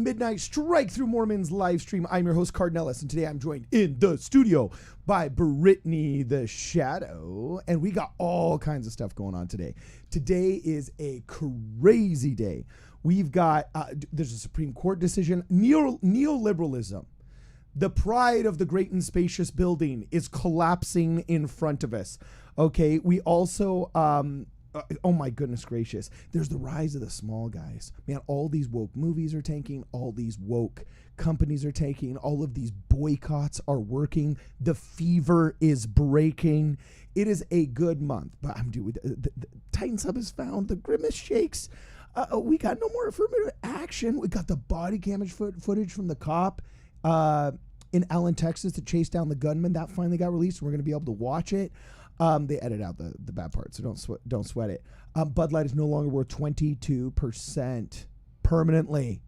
Midnight Strike Through Mormons live stream. I'm your host, Cardinellis, and today I'm joined in the studio by Brittany the Shadow, and we got all kinds of stuff going on today. Today is a crazy day. We've got, there's a Supreme Court decision. Neoliberalism, the pride of the great and spacious building, is collapsing in front of us. Okay, we also, oh my goodness gracious, there's the rise of the small guys. Man, all these woke movies are tanking, all these woke companies are tanking, all of these boycotts are working, the fever is breaking. It is a good month, but I'm doing, the Titan Sub has found the Grimace shakes. We got no more affirmative action. We got the body cam footage from the cop in Allen, Texas to chase down the gunman. That finally got released. We're going to be able to watch it. They edit out the bad parts, so don't sweat it. Bud Light is no longer worth 22% permanently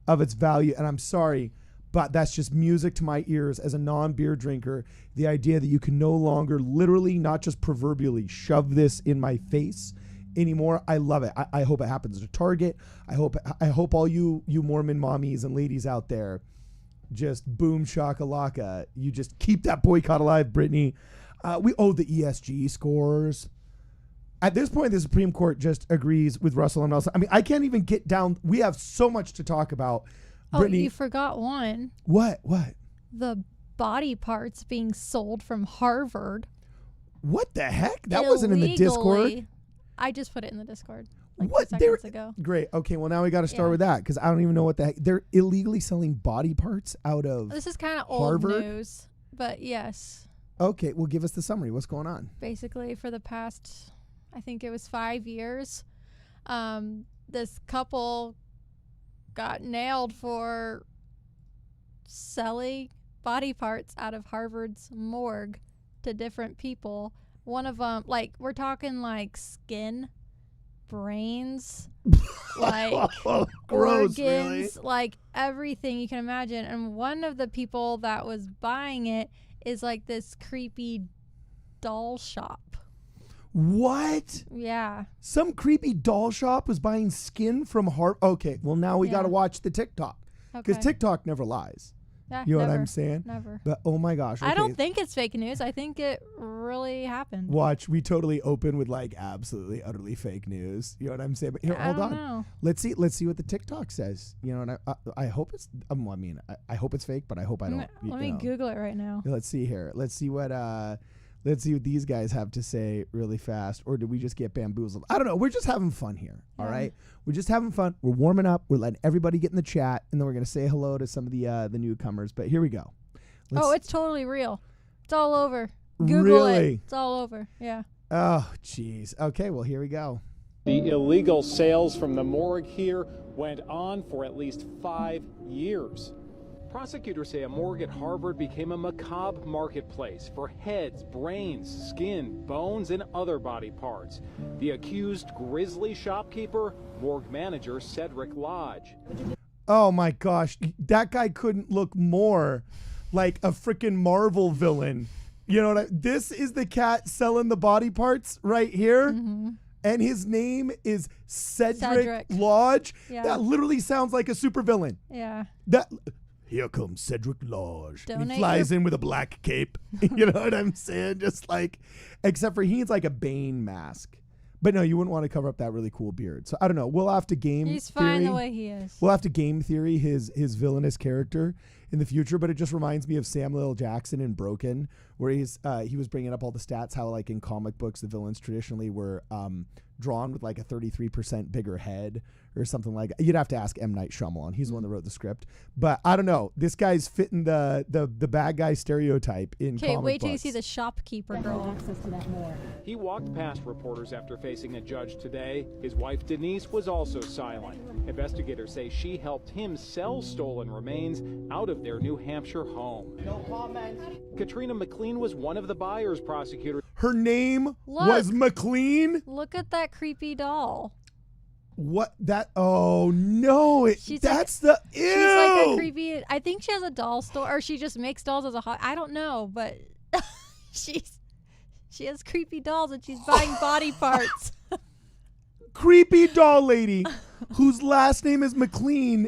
of its value. And I'm sorry, but that's just music to my ears as a non-beer drinker. The idea that you can no longer literally, not just proverbially, shove this in my face anymore. I love it. I hope it happens to Target. I hope all you Mormon mommies and ladies out there just boom shakalaka. You just keep that boycott alive, Brittany. We owe the ESG scores. At this point, the Supreme Court just agrees with Russell and Nelson. I mean, I can't even get down. We have so much to talk about. Brittany, you forgot one. What? The body parts being sold from Harvard. What the heck? That wasn't in the Discord. I just put it in the Discord. What? 2 seconds ago. Great. Okay, well, now we got to start with that because I don't even know what the heck. They're illegally selling body parts out of This is kind of old news, but yes. Okay, well, give us the summary. What's going on? Basically, for the past, I think it was 5 years, this couple got nailed for selling body parts out of Harvard's morgue to different people. One of them, like, we're talking like skin, brains, like gross, organs, really? like everything you can imagine. And one of the people that was buying it is like this creepy doll shop. What? Yeah. Some creepy doll shop was buying skin from Okay, well, now we got to watch the TikTok because TikTok never lies. Yeah, you know what I'm saying? Never. But oh my gosh. Okay. I don't think it's fake news. I think it really happened. Watch, we totally open with like absolutely, utterly fake news. You know what I'm saying? But here, hold on. Know. Let's see what the TikTok says. You know, and I hope it's. I hope it's fake, but I hope I don't. Let me Google it right now. Let's see here. Let's see what these guys have to say really fast. Or did we just get bamboozled? I don't know. We're just having fun here. Yeah. All right. We're just having fun. We're warming up. We're letting everybody get in the chat, and then we're gonna say hello to some of the newcomers. But here we go. It's totally real. It's all over. Google it. It's all over. Yeah. Oh, jeez. Okay, well, here we go. The illegal sales from the morgue here went on for at least 5 years. Prosecutors say a morgue at Harvard became a macabre marketplace for heads, brains, skin, bones, and other body parts. The accused grisly shopkeeper, morgue manager Cedric Lodge. Oh my gosh, that guy couldn't look more like a freaking Marvel villain. You know what this is the cat selling the body parts right here. Mm-hmm. And his name is Cedric Lodge. Yeah. That literally sounds like a supervillain. Yeah. Here comes Cedric Lodge. He flies in with a black cape. You know what I'm saying? Just like, except for he's like a Bane mask. But no, you wouldn't want to cover up that really cool beard. So I don't know. We'll have to game He's fine the way he is. We'll have to game theory his villainous character in the future. But it just reminds me of Samuel L. Jackson in Broken, where he was bringing up all the stats, how like in comic books, the villains traditionally were drawn with like a 33% bigger head or something like that. You'd have to ask M. Night Shyamalan. He's the one that wrote the script. But I don't know. This guy's fitting the bad guy stereotype in comic books. Okay, wait till you see the shopkeeper girl. He walked past reporters after facing a judge today. His wife Denise was also silent. Investigators say she helped him sell stolen remains out of their New Hampshire home. No comment. Katrina McLean was one of the buyers, prosecutors. Her name was McLean? Look at that creepy doll. What that? Oh no! That's ew. She's like a creepy. I think she has a doll store, or she just makes dolls as a hobby. I don't know, but she has creepy dolls and she's buying body parts. Creepy doll lady, whose last name is McLean,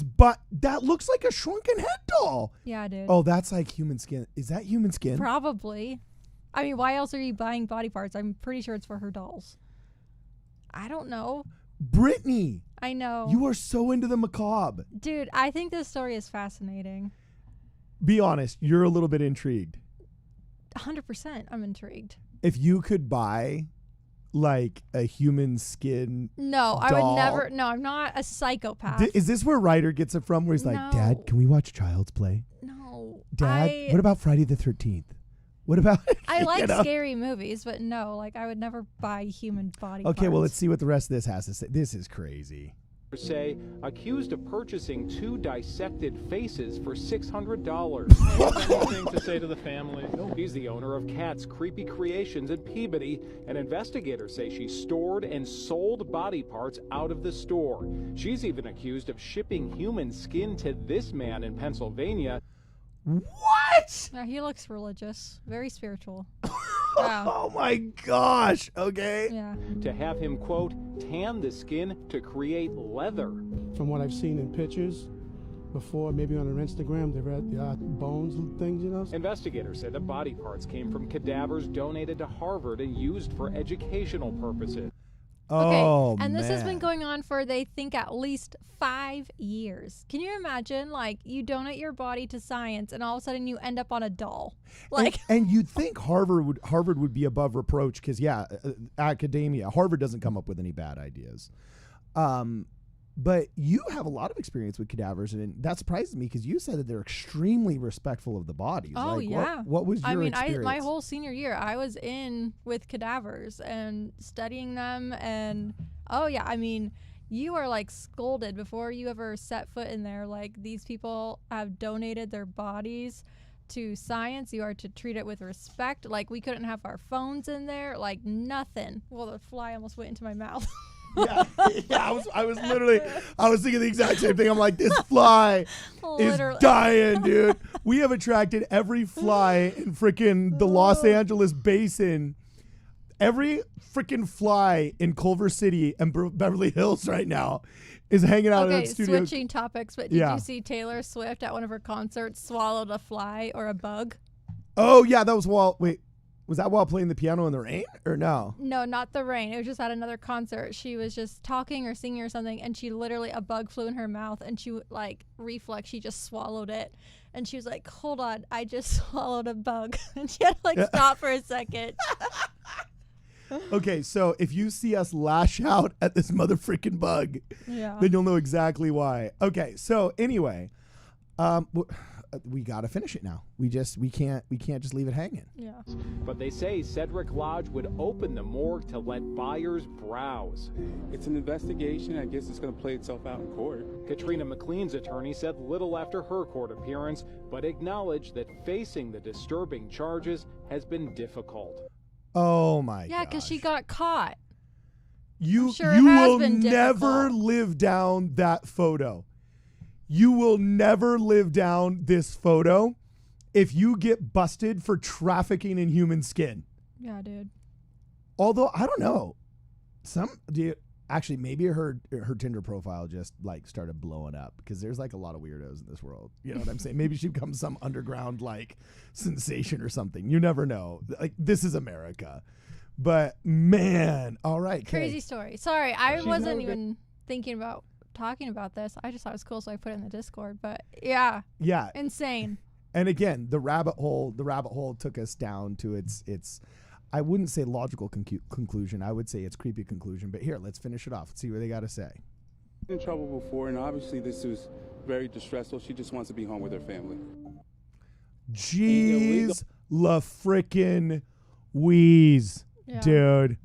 but that looks like a shrunken head doll. Yeah, dude. Oh, that's like human skin. Is that human skin? Probably. I mean, why else are you buying body parts? I'm pretty sure it's for her dolls. I don't know. Brittany, I know. you are so into the macabre. Dude, I think this story is fascinating. Be honest, you're a little bit intrigued. 100% I'm intrigued. If you could buy like a human skin No, I doll, would never. No, I'm not a psychopath. Is this where Ryder gets it from? Where he's like, No. Dad, can we watch Child's Play? No. Dad, what about Friday the 13th? What about... I you like know? scary movies, but no, like I would never buy human body Okay, well, parts. let's see what the rest of this has to say. This is crazy. Say accused of purchasing 2 dissected faces for $600. Anything to say to the family? He's the owner of Cat's Creepy Creations in Peabody, and investigators say she stored and sold body parts out of the store. She's even accused of shipping human skin to this man in Pennsylvania. What? Yeah, he looks religious, very spiritual. Oh my gosh. Okay. Yeah. To have him, quote, tan the skin to create leather. From what I've seen in pictures before, maybe on their Instagram, they've had bones and things, you know? Investigators say the body parts came from cadavers donated to Harvard and used for educational purposes. Oh, and this has been man. going on for, they think, at least 5 years. Can you imagine, like, you donate your body to science and all of a sudden you end up on a doll? Like, and you'd think Harvard would be above reproach because, academia. Harvard doesn't come up with any bad ideas. But you have a lot of experience with cadavers, and that surprises me because you said that they're extremely respectful of the bodies. oh, Like, yeah. What was your experience? my whole senior year, I was in with cadavers and studying them. And, oh, yeah, I mean, you are, like, scolded before you ever set foot in there. Like, these people have donated their bodies to science. You are to treat it with respect. Like, we couldn't have our phones in there. Like, nothing. Well, the fly almost went into my mouth. yeah, I was thinking the exact same thing. I'm like, this fly is dying, dude. We have attracted every fly in freaking the Los Angeles basin. Every freaking fly in Culver City and Beverly Hills right now is hanging out in the studio. Switching topics, but did you see Taylor Swift at one of her concerts swallowed a fly or a bug? Oh, yeah, that was was that while playing the piano in the rain or no? No, not the rain. It was just at another concert. She was just talking or singing or something, and she literally, a bug flew in her mouth, and she, like, reflex, she just swallowed it. And she was like, hold on, I just swallowed a bug. And she had to, like, stop for a second. Okay, so if you see us lash out at this mother freaking bug, then you'll know exactly why. Okay, so anyway, we got to finish it now. We can't just leave it hanging. Yeah. But they say Cedric Lodge would open the morgue to let buyers browse. It's an investigation. I guess it's going to play itself out in court. Katrina McLean's attorney said little after her court appearance, but acknowledged that facing the disturbing charges has been difficult. Oh my god. Yeah, because she got caught. You sure it has will been never difficult. live down that photo. You will never live down this photo if you get busted for trafficking in human skin. Yeah, dude. Although I don't know, actually maybe her Tinder profile just like started blowing up because there's like a lot of weirdos in this world. You know what I'm saying? Maybe she becomes some underground like sensation or something. You never know. Like, this is America. But man, all right. Crazy story. Sorry, I She's wasn't no even thinking about talking about this. I just thought it was cool, so I put it in the Discord. But yeah, insane. And again, the rabbit hole took us down to its I wouldn't say logical conclusion. I would say it's creepy conclusion. But here, let's finish it off. Let's see what they got to say. In trouble before, and obviously this was very distressful. She just wants to be home with her family. Jeez la frickin' wheeze, dude.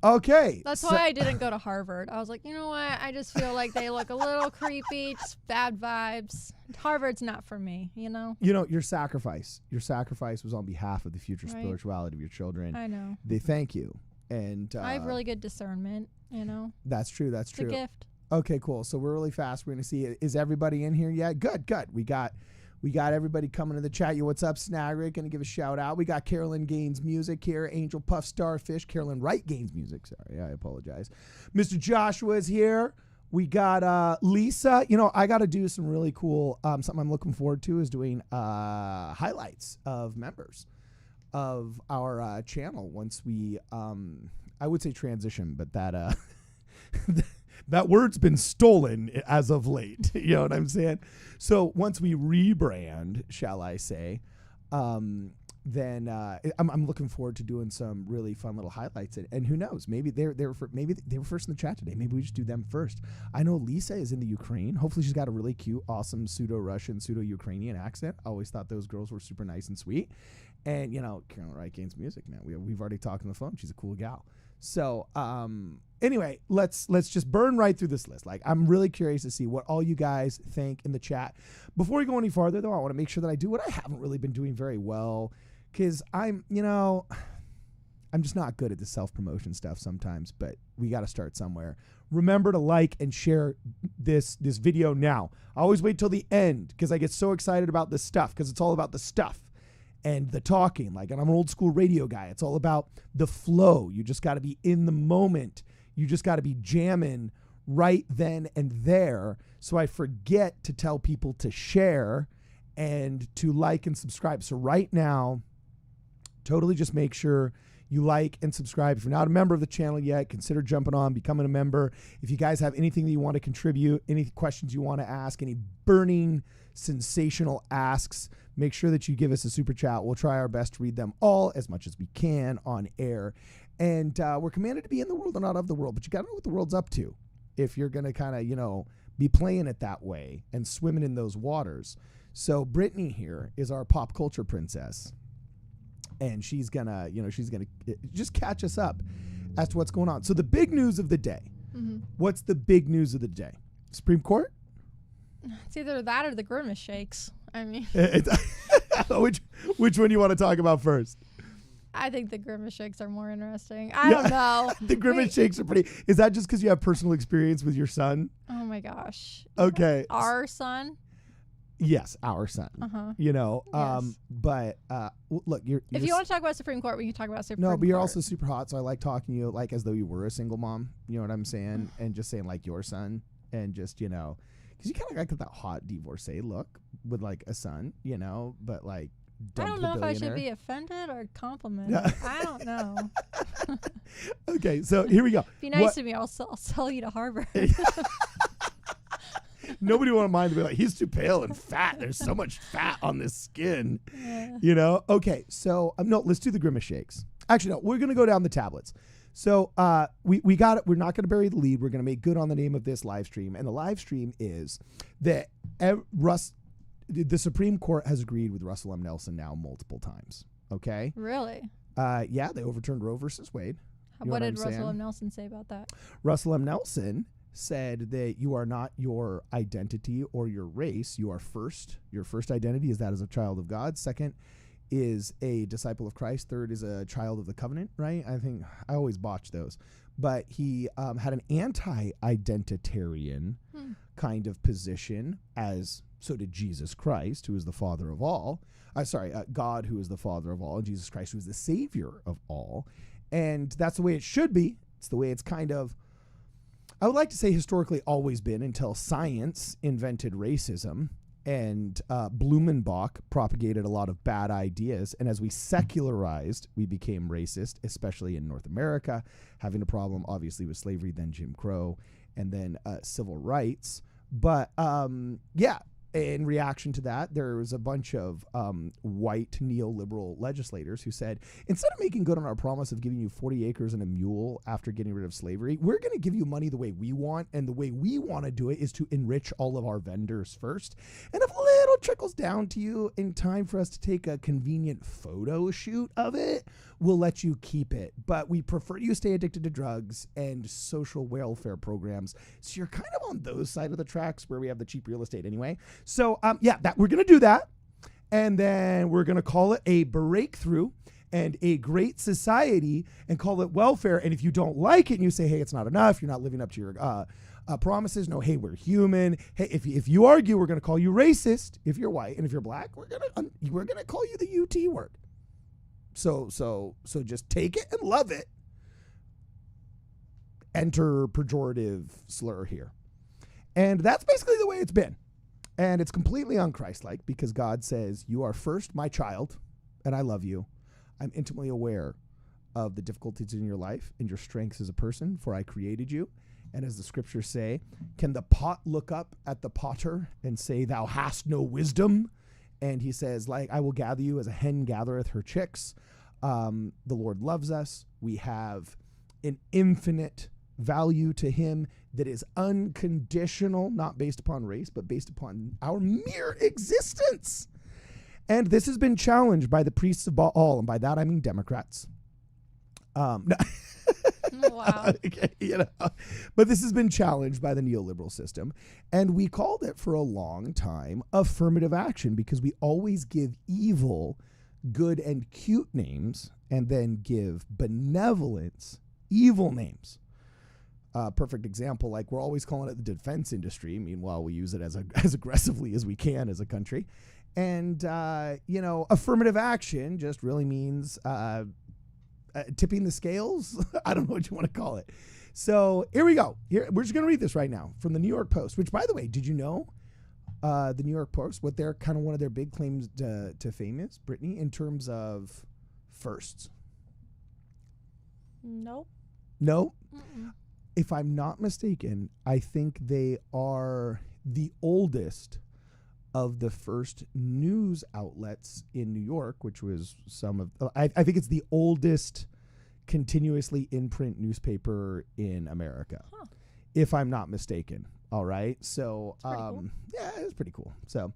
Okay. That's why I didn't go to Harvard. I was like, you know what? I just feel like they look a little creepy, just bad vibes. Harvard's not for me, you know? You know, your sacrifice was on behalf of the future spirituality of your children. I know. They thank you. And I have really good discernment, you know? That's true. That's it's a gift. Okay, cool. So we're really fast. We're going to see, is everybody in here yet? Good. We got everybody coming to the chat. Yo, what's up, Snagrick? Gonna give a shout out. We got Carolyn Gaines Music here. Angel Puff Starfish. Carolyn Wright Gaines Music. Sorry, I apologize. Mr. Joshua is here. We got Lisa. You know, I got to do some really cool, something I'm looking forward to is doing highlights of members of our channel once we, I would say transition, but that that word's been stolen as of late. You know what I'm saying? So once we rebrand, shall I say, then I'm looking forward to doing some really fun little highlights. And who knows? Maybe they were first in the chat today. Maybe we just do them first. I know Lisa is in the Ukraine. Hopefully she's got a really cute, awesome pseudo-Russian, pseudo-Ukrainian accent. I always thought those girls were super nice and sweet. And, you know, Carolyn Wright Gaines music, man. We've already talked on the phone. She's a cool gal. So anyway, let's just burn right through this list. Like, I'm really curious to see what all you guys think in the chat. Before we go any farther, though, I want to make sure that I do what I haven't really been doing very well, because I'm just not good at the self-promotion stuff sometimes, but we got to start somewhere. Remember to like and share this video now. I always wait till the end because I get so excited about this stuff, because it's all about the stuff and the talking. Like, and I'm an old school radio guy. It's all about the flow. You just got to be in the moment. You just got to be jamming right then and there. So I forget to tell people to share and to like and subscribe. So right now, totally just make sure you like and subscribe. If you're not a member of the channel yet, consider jumping on, becoming a member. If you guys have anything that you want to contribute, any questions you want to ask, any burning, sensational asks, make sure that you give us a super chat. We'll try our best to read them all as much as we can on air. And we're commanded to be in the world and not of the world, but you got to know what the world's up to if you're going to kind of, you know, be playing it that way and swimming in those waters. So Brittany here is our pop culture princess. And she's gonna just catch us up as to what's going on. So the big news of the day. Mm-hmm. What's the big news of the day? Supreme Court? It's either that or the Grimace shakes. I mean, which one do you want to talk about first? I think the Grimace shakes are more interesting. I don't know. The Grimace shakes are pretty. Is that just because you have personal experience with your son? Oh my gosh. Okay. Our son? Yes, our son. Uh-huh. You know, yes. But look, if you want to talk about Supreme Court, we can talk about Supreme Court. No, but you're also super hot, so I like talking to you like as though you were a single mom. You know what I'm saying? And just saying like your son, and just, you know, because you kind of like that hot divorcee look with like a son, you know, but like. I don't know if I should be offended or complimented. I don't know. Okay, so here we go. Be nice to me. I'll sell you to Harvard. Nobody want to mind to be like, he's too pale and fat. There's so much fat on this skin. Yeah. You know? Okay, so no, let's do the Grimace shakes. Actually, no, we're going to go down the tablets. So we got it. We're not going to bury the lead. We're going to make good on the name of this live stream. And the live stream is that the Supreme Court has agreed with Russell M. Nelson now multiple times. Okay? Really? Yeah, they overturned Roe versus Wade. What did Russell M. Nelson say about that? Russell M. Nelson said that you are not your identity or your race. You are first. Your first identity is that as a child of God. Second is a disciple of Christ. Third is a child of the covenant, right? I think I always botch those. But he had an anti-identitarian kind of position, as so did Jesus Christ, who is the father of all. God, who is the father of all, and Jesus Christ, who is the savior of all. And that's the way it should be. It's the way it's kind of, I would like to say historically always been, until science invented racism and Blumenbach propagated a lot of bad ideas. And as we secularized, we became racist, especially in North America, having a problem obviously with slavery, then Jim Crow, and then civil rights. But yeah, in reaction to that, there was a bunch of white neoliberal legislators who said, instead of making good on our promise of giving you 40 acres and a mule after getting rid of slavery, we're going to give you money the way we want. And the way we want to do it is to enrich all of our vendors first. And if a little trickles down to you in time for us to take a convenient photo shoot of it, we'll let you keep it. But we prefer you stay addicted to drugs and social welfare programs. So you're kind of on those side of the tracks where we have the cheap real estate anyway. So yeah, that we're going to do that. And then we're going to call it a breakthrough and a great society and call it welfare. And if you don't like it and you say, hey, it's not enough, you're not living up to your promises. No, hey, we're human. Hey, if you argue, we're going to call you racist if you're white. And if you're black, we're going to call you the UT word. So just take it and love it. Enter pejorative slur here. And that's basically the way it's been. And it's completely unchristlike because God says, you are first my child, and I love you. I'm intimately aware of the difficulties in your life and your strengths as a person, for I created you. And as the scriptures say, can the pot look up at the potter and say, thou hast no wisdom? And he says, like, I will gather you as a hen gathereth her chicks. The Lord loves us. We have an infinite value to him that is unconditional, not based upon race, but based upon our mere existence. And this has been challenged by the priests of Baal, and by that I mean Democrats. No. Wow. Okay, but this has been challenged by the neoliberal system, and we called it for a long time affirmative action because we always give evil good and cute names and then give benevolence evil names. Perfect example, like we're always calling it the defense industry. Meanwhile, we use it as aggressively as we can as a country. And, affirmative action just really means tipping the scales. I don't know what you want to call it. So here we go. We're just going to read this right now from the New York Post, which, by the way, did you know the New York Post, what they're kind of one of their big claims to fame is, Brittany, in terms of firsts? Nope. No? Mm-mm. If I'm not mistaken, I think they are the oldest of the first news outlets in New York, which was I think it's the oldest continuously in print newspaper in America, if I'm not mistaken. All right. So, cool. Yeah, it's pretty cool. So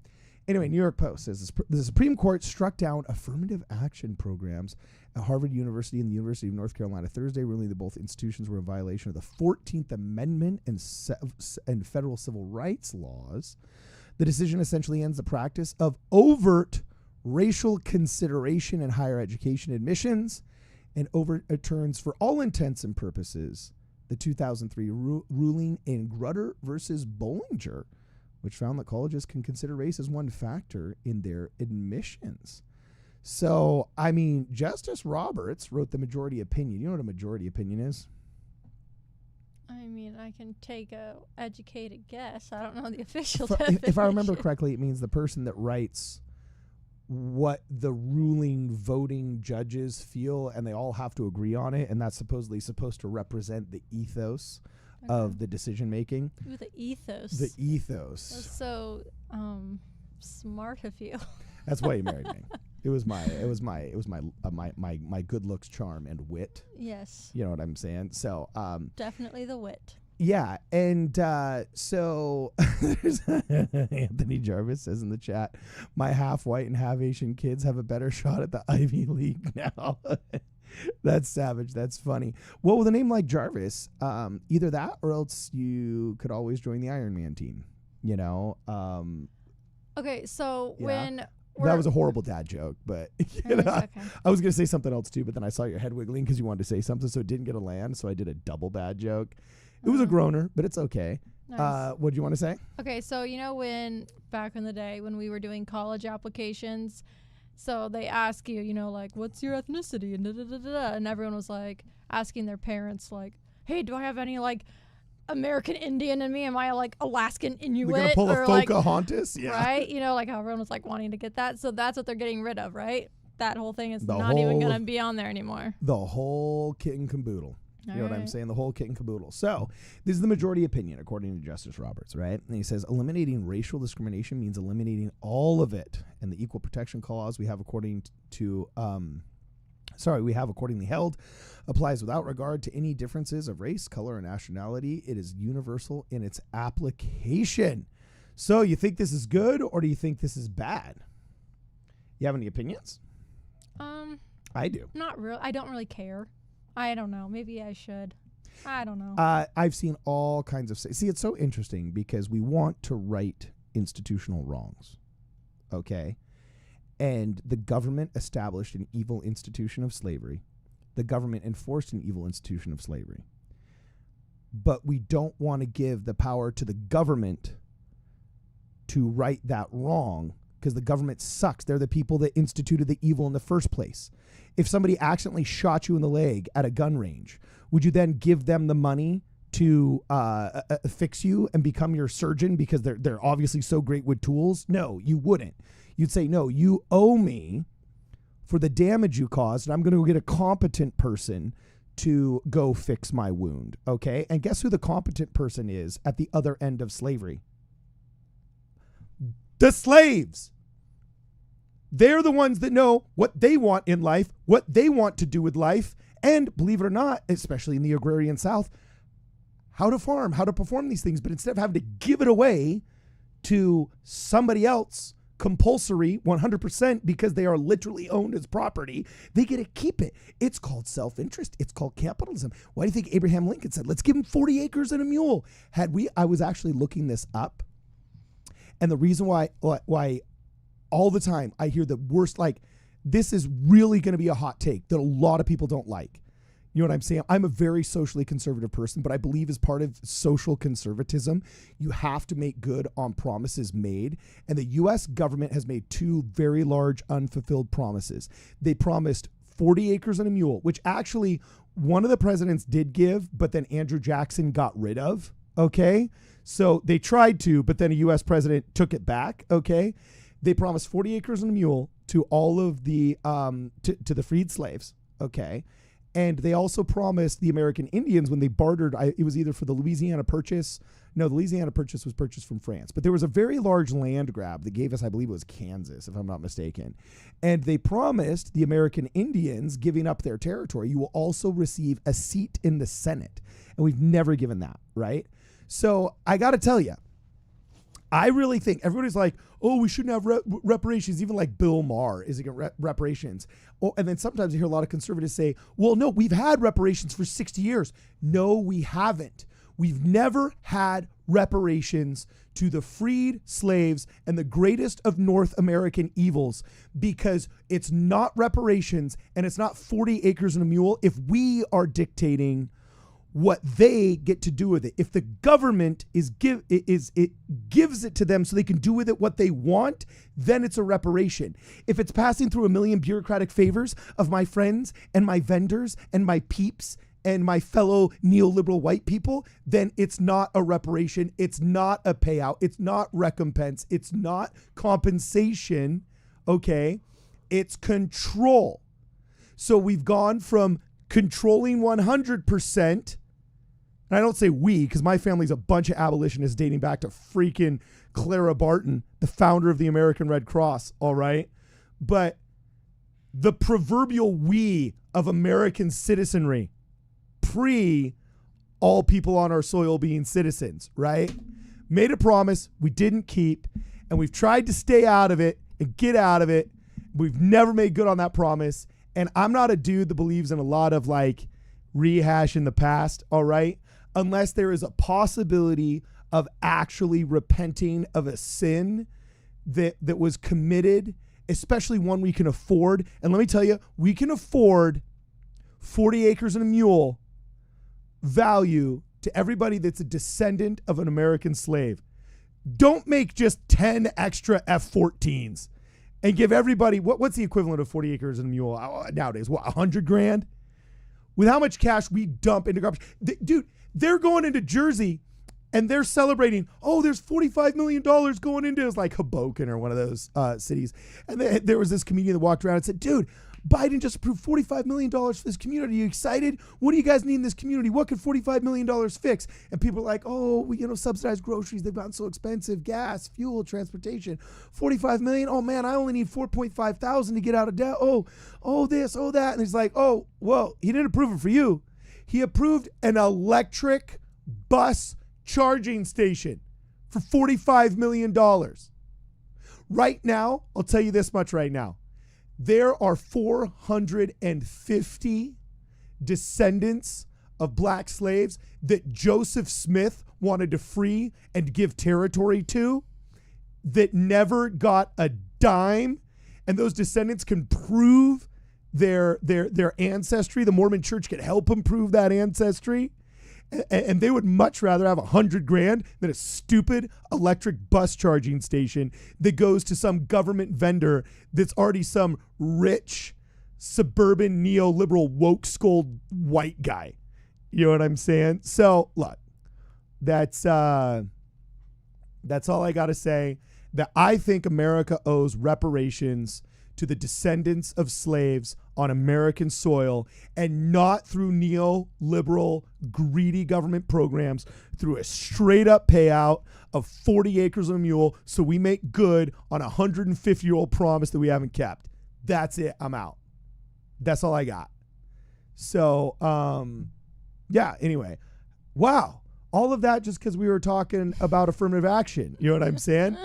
anyway, New York Post says the Supreme Court struck down affirmative action programs at Harvard University and the University of North Carolina Thursday, ruling that both institutions were in violation of the 14th Amendment and federal civil rights laws. The decision essentially ends the practice of overt racial consideration in higher education admissions and overturns, for all intents and purposes, the 2003 ruling in Grutter versus Bollinger, which found that colleges can consider race as one factor in their admissions. So, Justice Roberts wrote the majority opinion. You know what a majority opinion is? I can take a educated guess. I don't know the official definition. If I remember correctly, it means the person that writes what the ruling voting judges feel, and they all have to agree on it, and that's supposedly supposed to represent the ethos of the decision making. Ooh, the ethos. The ethos. That's so smart of you. That's why you married me. It was my good looks, charm, and wit. Yes. You know what I'm saying? So definitely the wit. Yeah, and so there's Anthony Jarvis says in the chat, my half white and half Asian kids have a better shot at the Ivy League now. That's savage. That's funny. Well, with a name like Jarvis, either that or else you could always join the Iron Man team. Okay, so Yeah. when That was a horrible dad joke, but Okay. I was going to say something else too, but then I saw your head wiggling because you wanted to say something, so it didn't get a land, so I did a double bad joke. It was a groaner, but it's okay. Nice. What do you want to say? Okay, so when back in the day when we were doing college applications, so they ask you, like, what's your ethnicity, and and everyone was like asking their parents, like, hey, do I have any like American Indian in me? Am I like Alaskan Inuit? We're gonna pull a or like, Pocahontas, yeah. right? Like how everyone was like wanting to get that. So that's what they're getting rid of, right? That whole thing is The not even whole- gonna be on there anymore. The whole kit and caboodle. You know what I'm Alright. saying? The whole kit and caboodle. So this is the majority opinion, according to Justice Roberts, right? And he says, eliminating racial discrimination means eliminating all of it. And the Equal Protection Clause we have accordingly held applies without regard to any differences of race, color, or nationality. It is universal in its application. So you think this is good, or do you think this is bad? You have any opinions? I do. Not real. I don't really care. I don't know. Maybe I should. I don't know. I've seen all kinds of... See, it's so interesting because we want to right institutional wrongs, okay? And the government established an evil institution of slavery. The government enforced an evil institution of slavery. But we don't want to give the power to the government to right that wrong because the government sucks. They're the people that instituted the evil in the first place. If somebody accidentally shot you in the leg at a gun range, would you then give them the money to fix you and become your surgeon because they're obviously so great with tools? No, you wouldn't. You'd say, no, you owe me for the damage you caused, and I'm going to go get a competent person to go fix my wound, okay? And guess who the competent person is at the other end of slavery? The slaves. They're the ones that know what they want in life, what they want to do with life, and believe it or not, especially in the agrarian South, how to farm, how to perform these things. But instead of having to give it away to somebody else, compulsory 100% because they are literally owned as property, they get to keep it. It's called self-interest. It's called capitalism. Why do you think Abraham Lincoln said, let's give him 40 acres and a mule? I was actually looking this up, and the reason why all the time I hear the worst, like, this is really going to be a hot take that a lot of people don't like. You know what I'm saying? I'm a very socially conservative person, but I believe as part of social conservatism, you have to make good on promises made. And the U.S. government has made two very large unfulfilled promises. They promised 40 acres and a mule, which actually one of the presidents did give, but then Andrew Jackson got rid of. Okay. So they tried to, but then a U.S. president took it back. Okay. They promised 40 acres and a mule to all of the, to the freed slaves. Okay. And they also promised the American Indians when they bartered, it was either for the Louisiana Purchase. No, the Louisiana Purchase was purchased from France. But there was a very large land grab that gave us, I believe it was Kansas, if I'm not mistaken. And they promised the American Indians, giving up their territory, you will also receive a seat in the Senate. And we've never given that, right? So I got to tell you, I really think everybody's like, oh, we shouldn't have reparations. Even like Bill Maher is against reparations. Oh, and then sometimes you hear a lot of conservatives say, well, no, we've had reparations for 60 years. No, we haven't. We've never had reparations to the freed slaves and the greatest of North American evils, because it's not reparations and it's not 40 acres and a mule if we are dictating what they get to do with it. If the government gives it to them so they can do with it what they want, then it's a reparation. If it's passing through a million bureaucratic favors of my friends and my vendors and my peeps and my fellow neoliberal white people, then it's not a reparation. It's not a payout. It's not recompense. It's not compensation. Okay. It's control. So we've gone from controlling 100%. And I don't say we, because my family's a bunch of abolitionists dating back to freaking Clara Barton, the founder of the American Red Cross, all right? But the proverbial we of American citizenry, pre all people on our soil being citizens, right? Made a promise we didn't keep, and we've tried to stay out of it and get out of it. We've never made good on that promise. And I'm not a dude that believes in a lot of like rehash in the past, all right? Unless there is a possibility of actually repenting of a sin that was committed, especially one we can afford. And let me tell you, we can afford 40 acres and a mule value to everybody that's a descendant of an American slave. Don't make just 10 extra F-14s and give everybody, what's the equivalent of 40 acres and a mule nowadays? What, 100 grand? With how much cash we dump into garbage. Dude, they're going into Jersey and they're celebrating, oh, there's $45 million going into, it's like Hoboken or one of those cities. And there was this comedian that walked around and said, dude, Biden just approved $45 million for this community. Are you excited? What do you guys need in this community? What could $45 million fix? And people are like, oh, we, subsidized groceries. They've gotten so expensive. Gas, fuel, transportation. $45 million? Oh, man, I only need $4.5 thousand to get out of debt. Oh, this, oh, that. And he's like, oh, well, he didn't approve it for you. He approved an electric bus charging station for $45 million. Right now, I'll tell you this much right now. There are 450 descendants of black slaves that Joseph Smith wanted to free and give territory to that never got a dime. And those descendants can prove their ancestry. The Mormon Church can help them prove that ancestry. And they would much rather have $100 grand than a stupid electric bus charging station that goes to some government vendor that's already some rich, suburban, neoliberal, woke-skulled white guy. You know what I'm saying? So, look, That's all I got to say. That I think America owes reparations to the descendants of slaves on American soil, and not through neoliberal, greedy government programs, through a straight up payout of 40 acres of a mule so we make good on a 150-year-old promise that we haven't kept. That's it. I'm out. That's all I got. So, yeah, anyway. Wow. All of that just because we were talking about affirmative action. You know what I'm saying?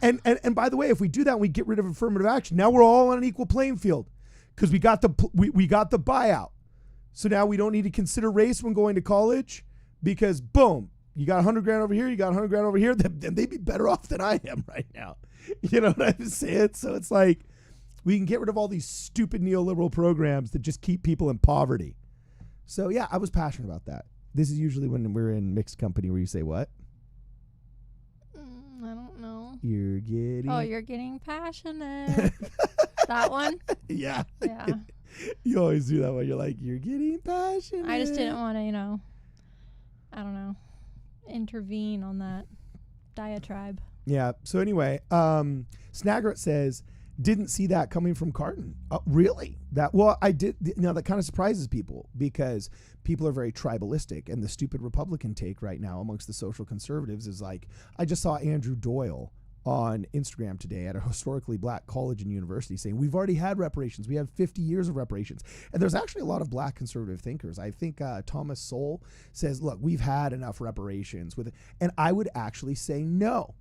And by the way, if we do that and we get rid of affirmative action, now we're all on an equal playing field because we got the buyout. So now we don't need to consider race when going to college because boom, you got $100,000 over here, you got $100,000 over here, then they'd be better off than I am right now. You know what I'm saying? So it's like we can get rid of all these stupid neoliberal programs that just keep people in poverty. So yeah, I was passionate about that. This is usually when we're in mixed company where you say what? I don't know. You're getting passionate. That one? Yeah. Yeah. You always do that when you're like, you're getting passionate. I just didn't want to, I don't know, intervene on that diatribe. Yeah. So anyway, Snaggerett says, didn't see that coming from Carton. Really? I did. That kind of surprises people because people are very tribalistic, and the stupid Republican take right now amongst the social conservatives is like, I just saw Andrew Doyle on Instagram today at a historically black college and university saying, we've already had reparations. We have 50 years of reparations. And there's actually a lot of black conservative thinkers. I think Thomas Sowell says, look, we've had enough reparations with it. And I would actually say, no,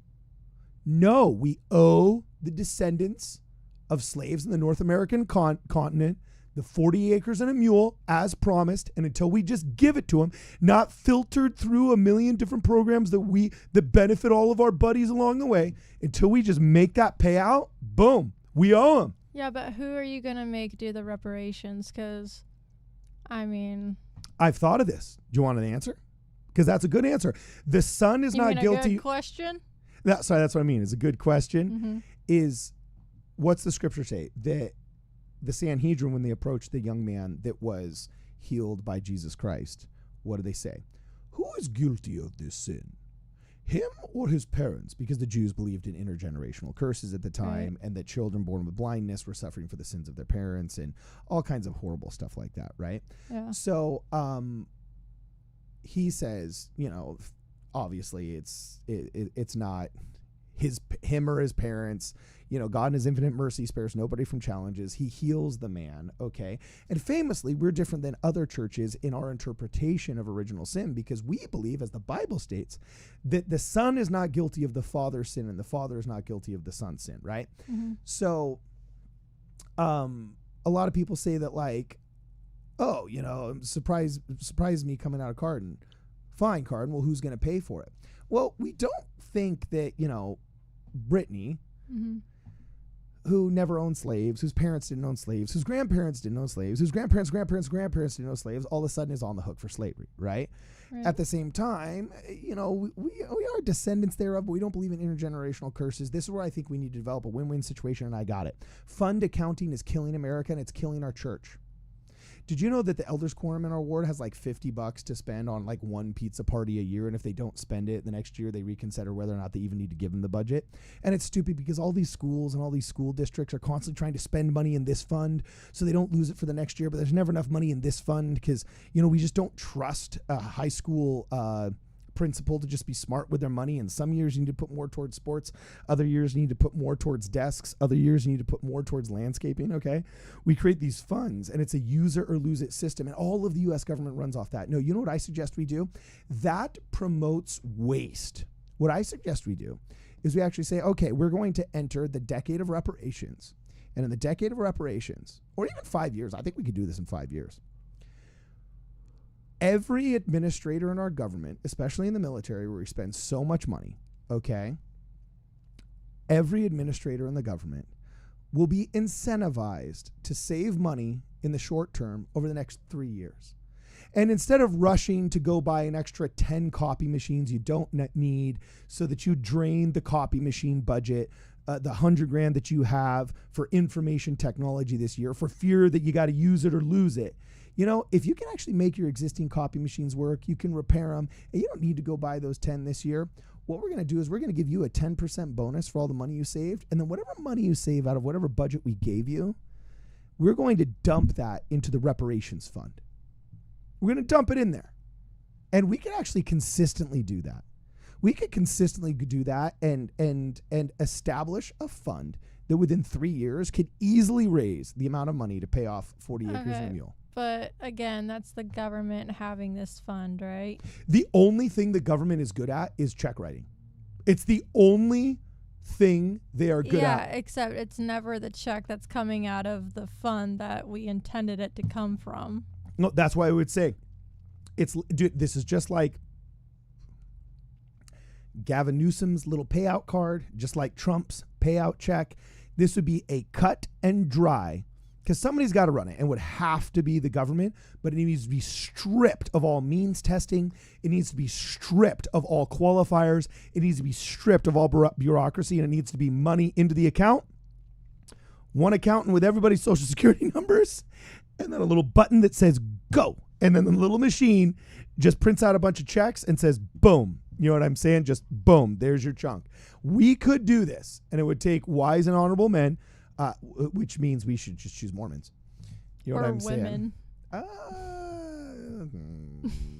we owe the descendants of slaves in the North American continent the 40 acres and a mule as promised, and until we just give it to them, not filtered through a million different programs that benefit all of our buddies along the way, until we just make that payout, boom, we owe them. Yeah, but who are you going to make do the reparations? Because, I've thought of this. Do you want an answer? Because that's a good answer. The son is not guilty. A good question? That's what I mean. It's a good question. Mm-hmm. What's the scripture say? That the Sanhedrin, when they approached the young man that was healed by Jesus Christ, what do they say? Who is guilty of this sin? Him or his parents? Because the Jews believed in intergenerational curses at the time, and that children born with blindness were suffering for the sins of their parents and all kinds of horrible stuff like that, right? Yeah. So he says, obviously it's not him or his parents. God in his infinite mercy spares nobody from challenges. He heals the man, okay? And famously, we're different than other churches in our interpretation of original sin because we believe, as the Bible states, that the son is not guilty of the father's sin and the father is not guilty of the son's sin, right? Mm-hmm. So a lot of people say that like, oh, surprise me coming out of Carton. Fine, Carton. Well, who's going to pay for it? Well, we don't think that, Brittany, mm-hmm. who never owned slaves, whose parents didn't own slaves, whose grandparents didn't own slaves, whose grandparents didn't own slaves, all of a sudden is on the hook for slavery, right? At the same time, we are descendants thereof, but we don't believe in intergenerational curses. This is where I think we need to develop a win-win situation, and I got it. Fund accounting is killing America, and it's killing our church. Did you know that the Elders Quorum in our ward has like $50 to spend on like one pizza party a year? And if they don't spend it the next year, they reconsider whether or not they even need to give them the budget. And it's stupid because all these schools and all these school districts are constantly trying to spend money in this fund so they don't lose it for the next year. But there's never enough money in this fund because, we just don't trust a high school principal to just be smart with their money. And some years you need to put more towards sports. Other years you need to put more towards desks. Other years you need to put more towards landscaping. Okay. We create these funds and it's a use it or lose it system. And all of the US government runs off that. No, you know what I suggest we do? That promotes waste. What I suggest we do is we actually say, okay, we're going to enter the decade of reparations. And in the decade of reparations, or even 5 years, I think we could do this in 5 years. Every administrator in our government, especially in the military where we spend so much money, okay, every administrator in the government will be incentivized to save money in the short term over the next 3 years. And instead of rushing to go buy an extra 10 copy machines you don't need so that you drain the copy machine budget, the $100,000 that you have for information technology this year for fear that you got to use it or lose it, if you can actually make your existing copy machines work, you can repair them, and you don't need to go buy those 10 this year. What we're going to do is we're going to give you a 10% bonus for all the money you saved. And then whatever money you save out of whatever budget we gave you, we're going to dump that into the reparations fund. We're going to dump it in there. And we can actually consistently do that. We could consistently do that and establish a fund that within 3 years could easily raise the amount of money to pay off 40 acres and a mule. But again, that's the government having this fund, right? The only thing the government is good at is check writing. It's the only thing they are good at. Yeah, except it's never the check that's coming out of the fund that we intended it to come from. No, that's why I would say this is just like Gavin Newsom's little payout card, just like Trump's payout check. This would be a cut and dry, because somebody's got to run it, and would have to be the government, but it needs to be stripped of all means testing. It needs to be stripped of all qualifiers. It needs to be stripped of all bureaucracy, and it needs to be money into the account. One accountant with everybody's social security numbers, and then a little button that says go. And then the little machine just prints out a bunch of checks and says, boom. You know what I'm saying? Just boom, there's your chunk. We could do this, and it would take wise and honorable men, which means we should just choose Mormons. You know or what I'm women. saying?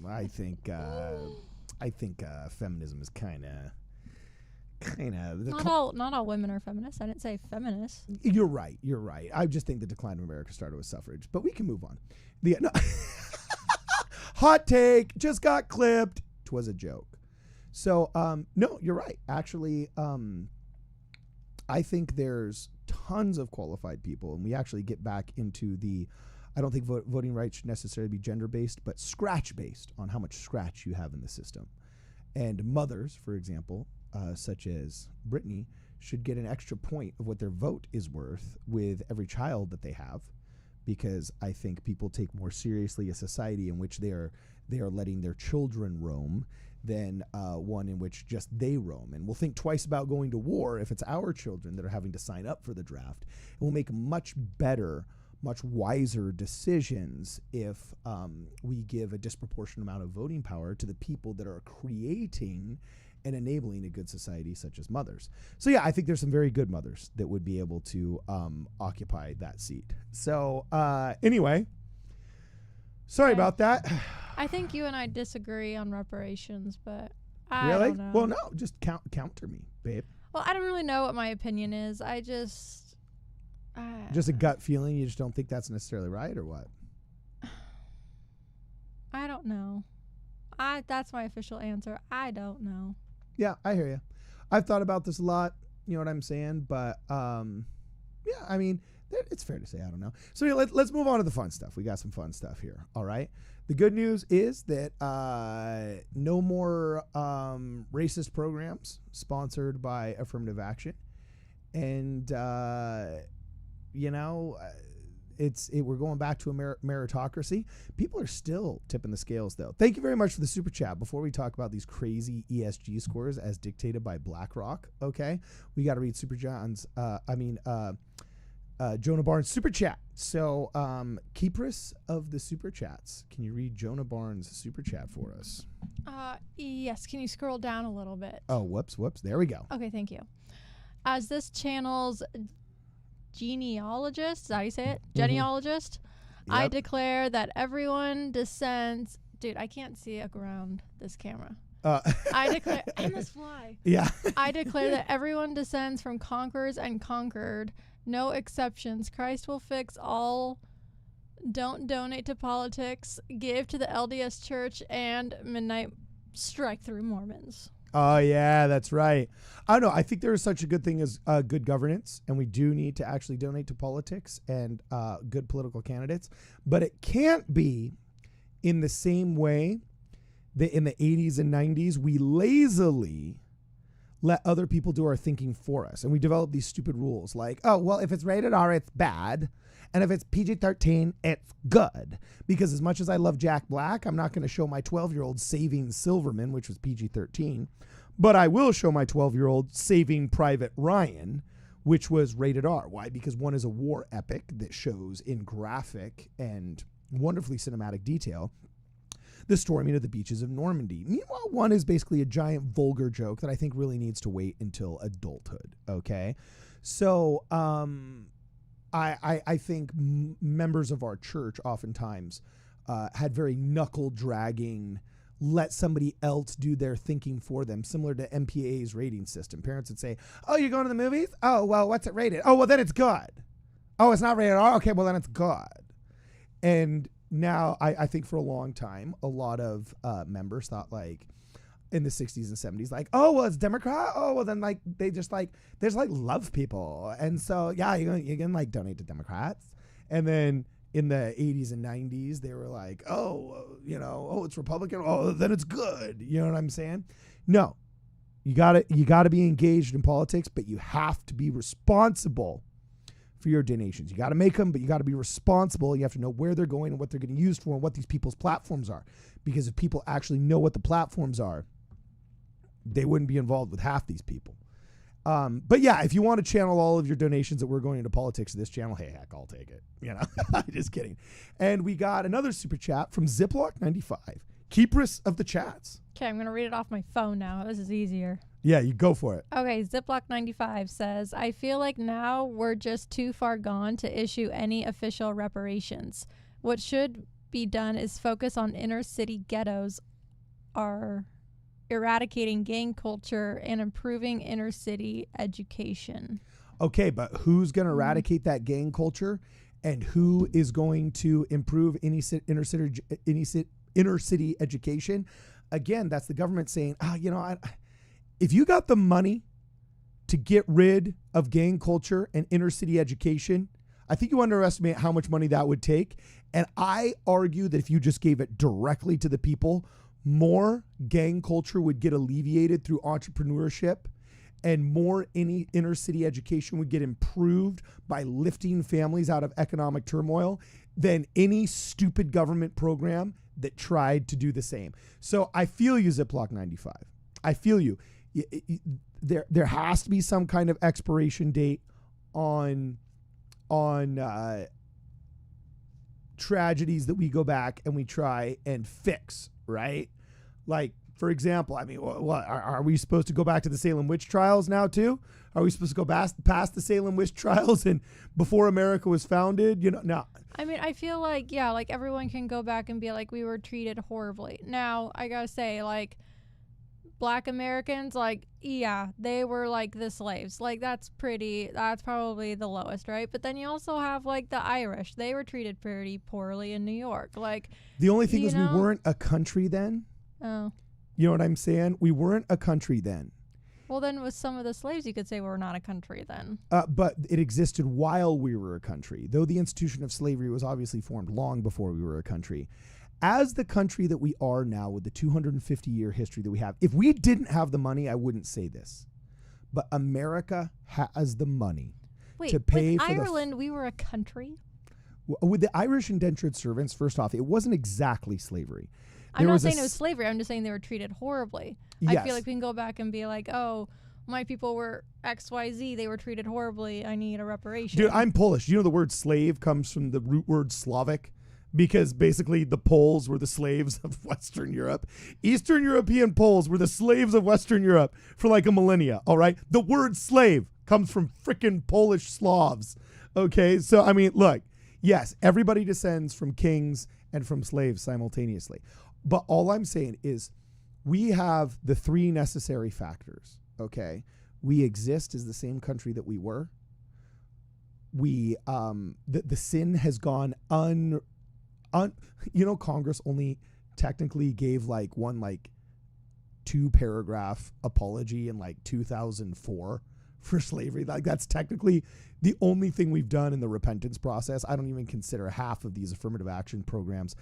I think feminism is kind of. Not all women are feminists. I didn't say feminists. You're right. I just think the decline of America started with suffrage, but we can move on. Hot take just got clipped. 'Twas a joke. So, no, you're right. Actually, I think there's tons of qualified people, and we actually get back into I don't think voting rights should necessarily be gender-based, but scratch-based on how much scratch you have in the system. And mothers, for example, such as Brittany, should get an extra point of what their vote is worth with every child that they have, because I think people take more seriously a society in which they are letting their children roam than one in which just they roam. And we'll think twice about going to war if it's our children that are having to sign up for the draft. And we'll make much better, much wiser decisions if we give a disproportionate amount of voting power to the people that are creating and enabling a good society, such as mothers. So yeah, I think there's some very good mothers that would be able to occupy that seat. So anyway, sorry about that. I think you and I disagree on reparations, but I really? don't know. Well, no, just counter me, babe. Well, I don't really know what my opinion is. I just a gut feeling. You just don't think that's necessarily right, or what? I don't know. That's my official answer. I don't know. Yeah, I hear you. I've thought about this a lot. You know what I'm saying? But yeah, I mean, it's fair to say I don't know. So yeah, let's move on to the fun stuff. We got some fun stuff here. All right. The good news is that no more racist programs sponsored by Affirmative Action, and we're going back to a meritocracy. People are still tipping the scales, though. Thank you very much for the super chat. Before we talk about these crazy ESG scores as dictated by BlackRock, okay, we got to read Jonah Barnes' super chat. So, keepress of the super chats, can you read Jonah Barnes' super chat for us? Yes. Can you scroll down a little bit? Oh, whoops. There we go. Okay, thank you. As this channel's genealogist, is that how you say it? Genealogist, Yep. I declare that everyone descends. Dude, I can't see around this camera. I declare, and this fly. Yeah. I declare that everyone descends from conquerors and conquered. No exceptions. Christ will fix all. Don't donate to politics. Give to the LDS Church and midnight strike through Mormons. Oh, yeah, that's right. I don't know. I think there is such a good thing as good governance, and we do need to actually donate to politics and good political candidates. But it can't be in the same way that in the 80s and 90s, we lazily let other people do our thinking for us. And we develop these stupid rules like, oh, well, if it's rated R, it's bad. And if it's PG-13, it's good. Because as much as I love Jack Black, I'm not going to show my 12-year-old Saving Silverman, which was PG-13. But I will show my 12-year-old Saving Private Ryan, which was rated R. Why? Because one is a war epic that shows in graphic and wonderfully cinematic detail, the storming of the beaches of Normandy. Meanwhile, one is basically a giant vulgar joke that I think really needs to wait until adulthood. Okay, so I think members of our church oftentimes had very knuckle dragging, let somebody else do their thinking for them, similar to MPAA's rating system. Parents would say, "Oh, you're going to the movies? Oh, well, what's it rated? Oh, well, then it's good. Oh, it's not rated R? Okay, well, then it's good." And now I think for a long time, a lot of members thought, like, in the 60s and 70s, like, oh, well, it's Democrat. Oh, well, then, like, they just, like, they just, like, love people. And so, yeah, you can like, donate to Democrats. And then in the 80s and 90s, they were like, oh, it's Republican. Oh, then it's good. You know what I'm saying? No, you gotta be engaged in politics, but you have to be responsible for your donations. You got to make them, but you got to be responsible. You have to know where they're going and what they're getting used for and what these people's platforms are. Because if people actually know what the platforms are, they wouldn't be involved with half these people. But yeah, if you want to channel all of your donations that we're going into politics to this channel, hey, heck, I'll take it. Just kidding. And we got another super chat from Ziploc95, keepress of the chats. Okay, I'm going to read it off my phone now. This is easier. Yeah, you go for it. Okay, Ziploc95 says, I feel like now we're just too far gone to issue any official reparations. What should be done is focus on inner city ghettos, are eradicating gang culture, and improving inner city education. Okay, but who's going to eradicate that gang culture, and who is going to improve inner city education? Again, that's the government saying, if you got the money to get rid of gang culture and inner city education, I think you underestimate how much money that would take. And I argue that if you just gave it directly to the people, more gang culture would get alleviated through entrepreneurship, and more inner city education would get improved by lifting families out of economic turmoil than any stupid government program that tried to do the same. So I feel you, Ziploc95. I feel you. There has to be some kind of expiration date on tragedies that we go back and we try and fix, right? Like, for example, what are we supposed to go back to the Salem witch trials now too? Are we supposed to go past the Salem witch trials and before America was founded? No. I feel like, yeah, like everyone can go back and be like, we were treated horribly. Now, I gotta say, like, Black Americans, like, yeah, they were like the slaves. Like, that's probably the lowest, right? But then you also have like the Irish. They were treated pretty poorly in New York. Like, the only thing is we weren't a country then. Oh. You know what I'm saying? We weren't a country then. Well, then with some of the slaves, you could say we're not a country then. But it existed while we were a country, though the institution of slavery was obviously formed long before we were a country. As the country that we are now, with the 250-year history that we have, if we didn't have the money, I wouldn't say this. But America has the money to pay for Ireland, we were a country? With the Irish indentured servants, first off, it wasn't exactly slavery. I'm not saying it was slavery. I'm just saying they were treated horribly. Yes. I feel like we can go back and be like, oh, my people were XYZ. They were treated horribly. I need a reparation. Dude, I'm Polish. You know the word slave comes from the root word Slavic? Because basically the Poles were the slaves of Western Europe. Eastern European Poles were the slaves of Western Europe for like a millennia, all right? The word slave comes from frickin' Polish Slavs, okay? So, look, yes, everybody descends from kings and from slaves simultaneously. But all I'm saying is we have the three necessary factors, okay? We exist as the same country that we were. We, the sin has gone Congress only technically gave one 2-paragraph apology in 2004 for slavery. Like, that's technically the only thing we've done in the repentance process. I don't even consider half of these affirmative action programs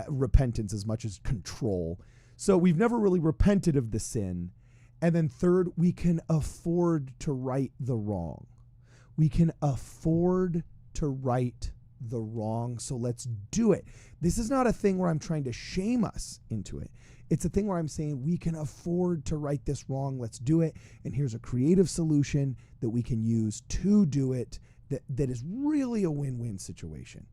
repentance as much as control. So we've never really repented of the sin. And then third, we can afford to right the wrong. We can afford to right the wrong, so let's do it. This is not a thing where I'm trying to shame us into it. It's a thing where I'm saying we can afford to right this wrong. Let's do it. And here's a creative solution that we can use to do it that is really a win-win situation.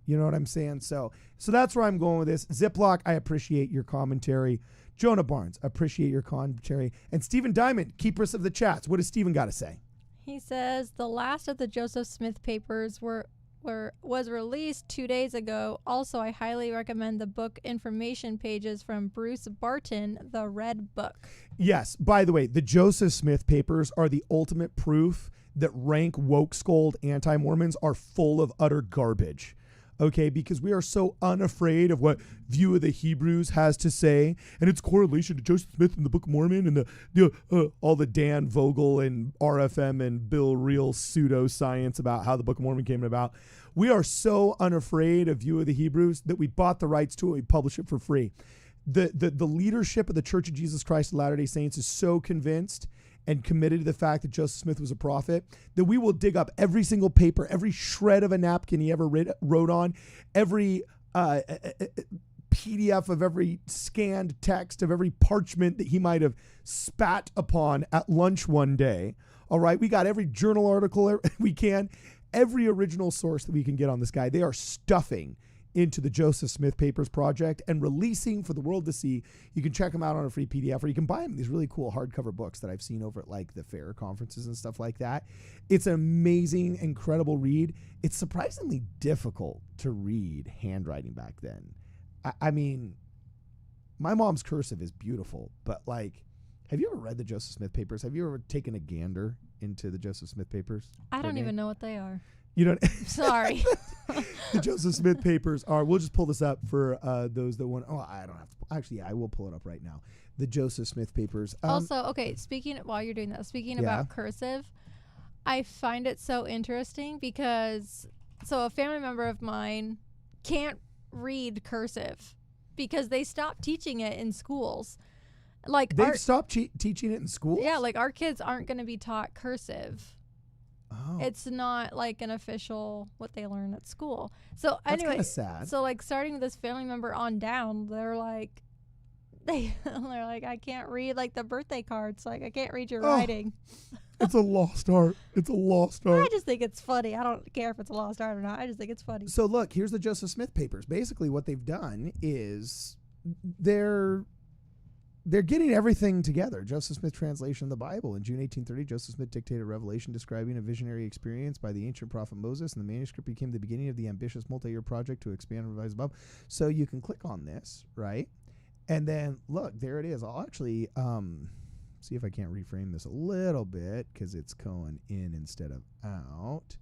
You know what I'm saying? So that's where I'm going with this. Ziploc, I appreciate your commentary. Jonah Barnes, appreciate your commentary. And Stephen Diamond, keepers of the chats. What does Stephen got to say? He says the last of the Joseph Smith papers was released 2 days ago. Also, I highly recommend the book information pages from Bruce Barton, The Red Book. Yes. By the way, the Joseph Smith papers are the ultimate proof that rank woke scold anti-Mormons are full of utter garbage. Okay, because we are so unafraid of what View of the Hebrews has to say, and its correlation to Joseph Smith and the Book of Mormon and the all the Dan Vogel and RFM and Bill Reel pseudoscience about how the Book of Mormon came about. We are so unafraid of View of the Hebrews that we bought the rights to it. We publish it for free. The leadership of the Church of Jesus Christ of Latter-day Saints is so convinced and committed to the fact that Joseph Smith was a prophet, that we will dig up every single paper, every shred of a napkin he ever wrote on, every PDF of every scanned text, of every parchment that he might have spat upon at lunch one day. All right, we got every journal article we can, every original source that we can get on this guy. They are stuffing into the Joseph Smith Papers project and releasing for the world to see. You can check them out on a free PDF, or you can buy them in these really cool hardcover books that I've seen over at like the fair conferences and stuff like that. It's an amazing, incredible read. It's surprisingly difficult to read handwriting back then. I mean, my mom's cursive is beautiful, but like, have you ever read the Joseph Smith Papers? Have you ever taken a gander into the Joseph Smith Papers? I don't even know what they are. You don't. Sorry. The Joseph Smith Papers are. We'll just pull this up for those that want. Oh, I don't have to. Actually, I will pull it up right now. The Joseph Smith Papers. Also, okay. While you're doing that, speaking about cursive, I find it so interesting because a family member of mine can't read cursive because they stopped teaching it in schools. Like they've stopped teaching it in schools. Yeah, like our kids aren't going to be taught cursive. Oh. It's not like an official what they learn at school. So That's anyway, sad. So like starting with this family member on down, they're like, I can't read like the birthday cards. Like I can't read your writing. It's a lost art. It's a lost art. I just think it's funny. I don't care if it's a lost art or not. I just think it's funny. So look, here's the Joseph Smith Papers. Basically, what they've done is they're getting everything together. Joseph Smith translation of the Bible. In June 1830, Joseph Smith dictated a revelation describing a visionary experience by the ancient prophet Moses, and the manuscript became the beginning of the ambitious multi-year project to expand and revise above. So you can click on this, right? And then, look, there it is. I'll actually see if I can't reframe this a little bit because it's going in instead of out.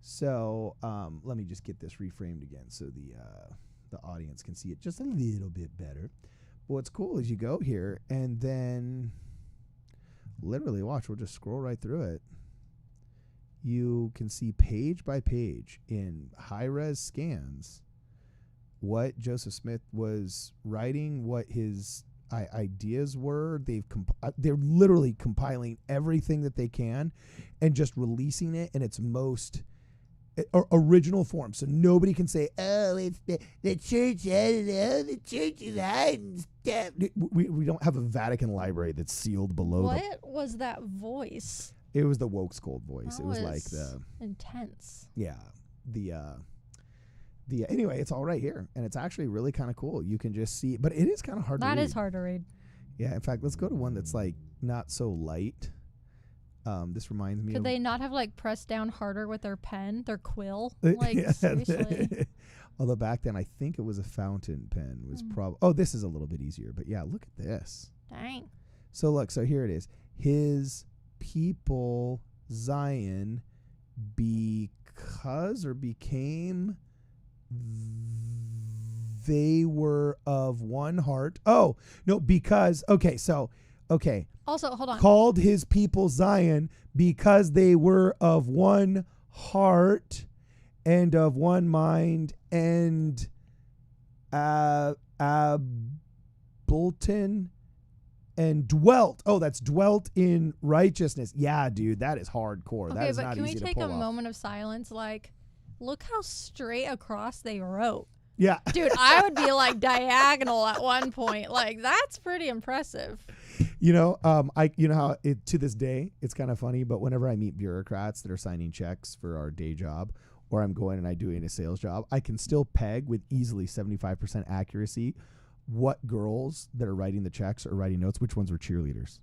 So let me just get this reframed again so the audience can see it just a little bit better. What's cool is you go here and then literally watch, we'll just scroll right through it. You can see page by page in high-res scans what Joseph Smith was writing, what his ideas were. They're literally compiling everything that they can and just releasing it in its most original form, so nobody can say, "Oh, it's the church. The church is hiding stuff." We don't have a Vatican library that's sealed below. What was that voice? It was the woke scold voice. That it was like the intense. Yeah, anyway, it's all right here, and it's actually really kind of cool. You can just see, but it is kind of hard to read. That is hard to read. Yeah, in fact, let's go to one that's like not so light. This reminds me. Could they not have like pressed down harder with their pen, their quill? Like seriously. Although back then I think it was a fountain pen. Was probably. Oh, this is a little bit easier, but yeah, look at this. Dang. So look, so here it is. His people Zion, because or became, they were of one heart. Oh no, because okay. Also, hold on. Called his people Zion because they were of one heart and of one mind, and Abulton and dwelt. Oh, that's dwelt in righteousness. Yeah, dude, that is hardcore. Okay, that is but not can easy we to take pull a off. moment of silence? Like, look how straight across they wrote. Yeah. Dude, I would be like diagonal at one point. Like, that's pretty impressive. You know how to this day it's kind of funny, but whenever I meet bureaucrats that are signing checks for our day job, or I'm going and I'm doing a sales job, I can still peg with easily 75% accuracy what girls that are writing the checks or writing notes, which ones were cheerleaders.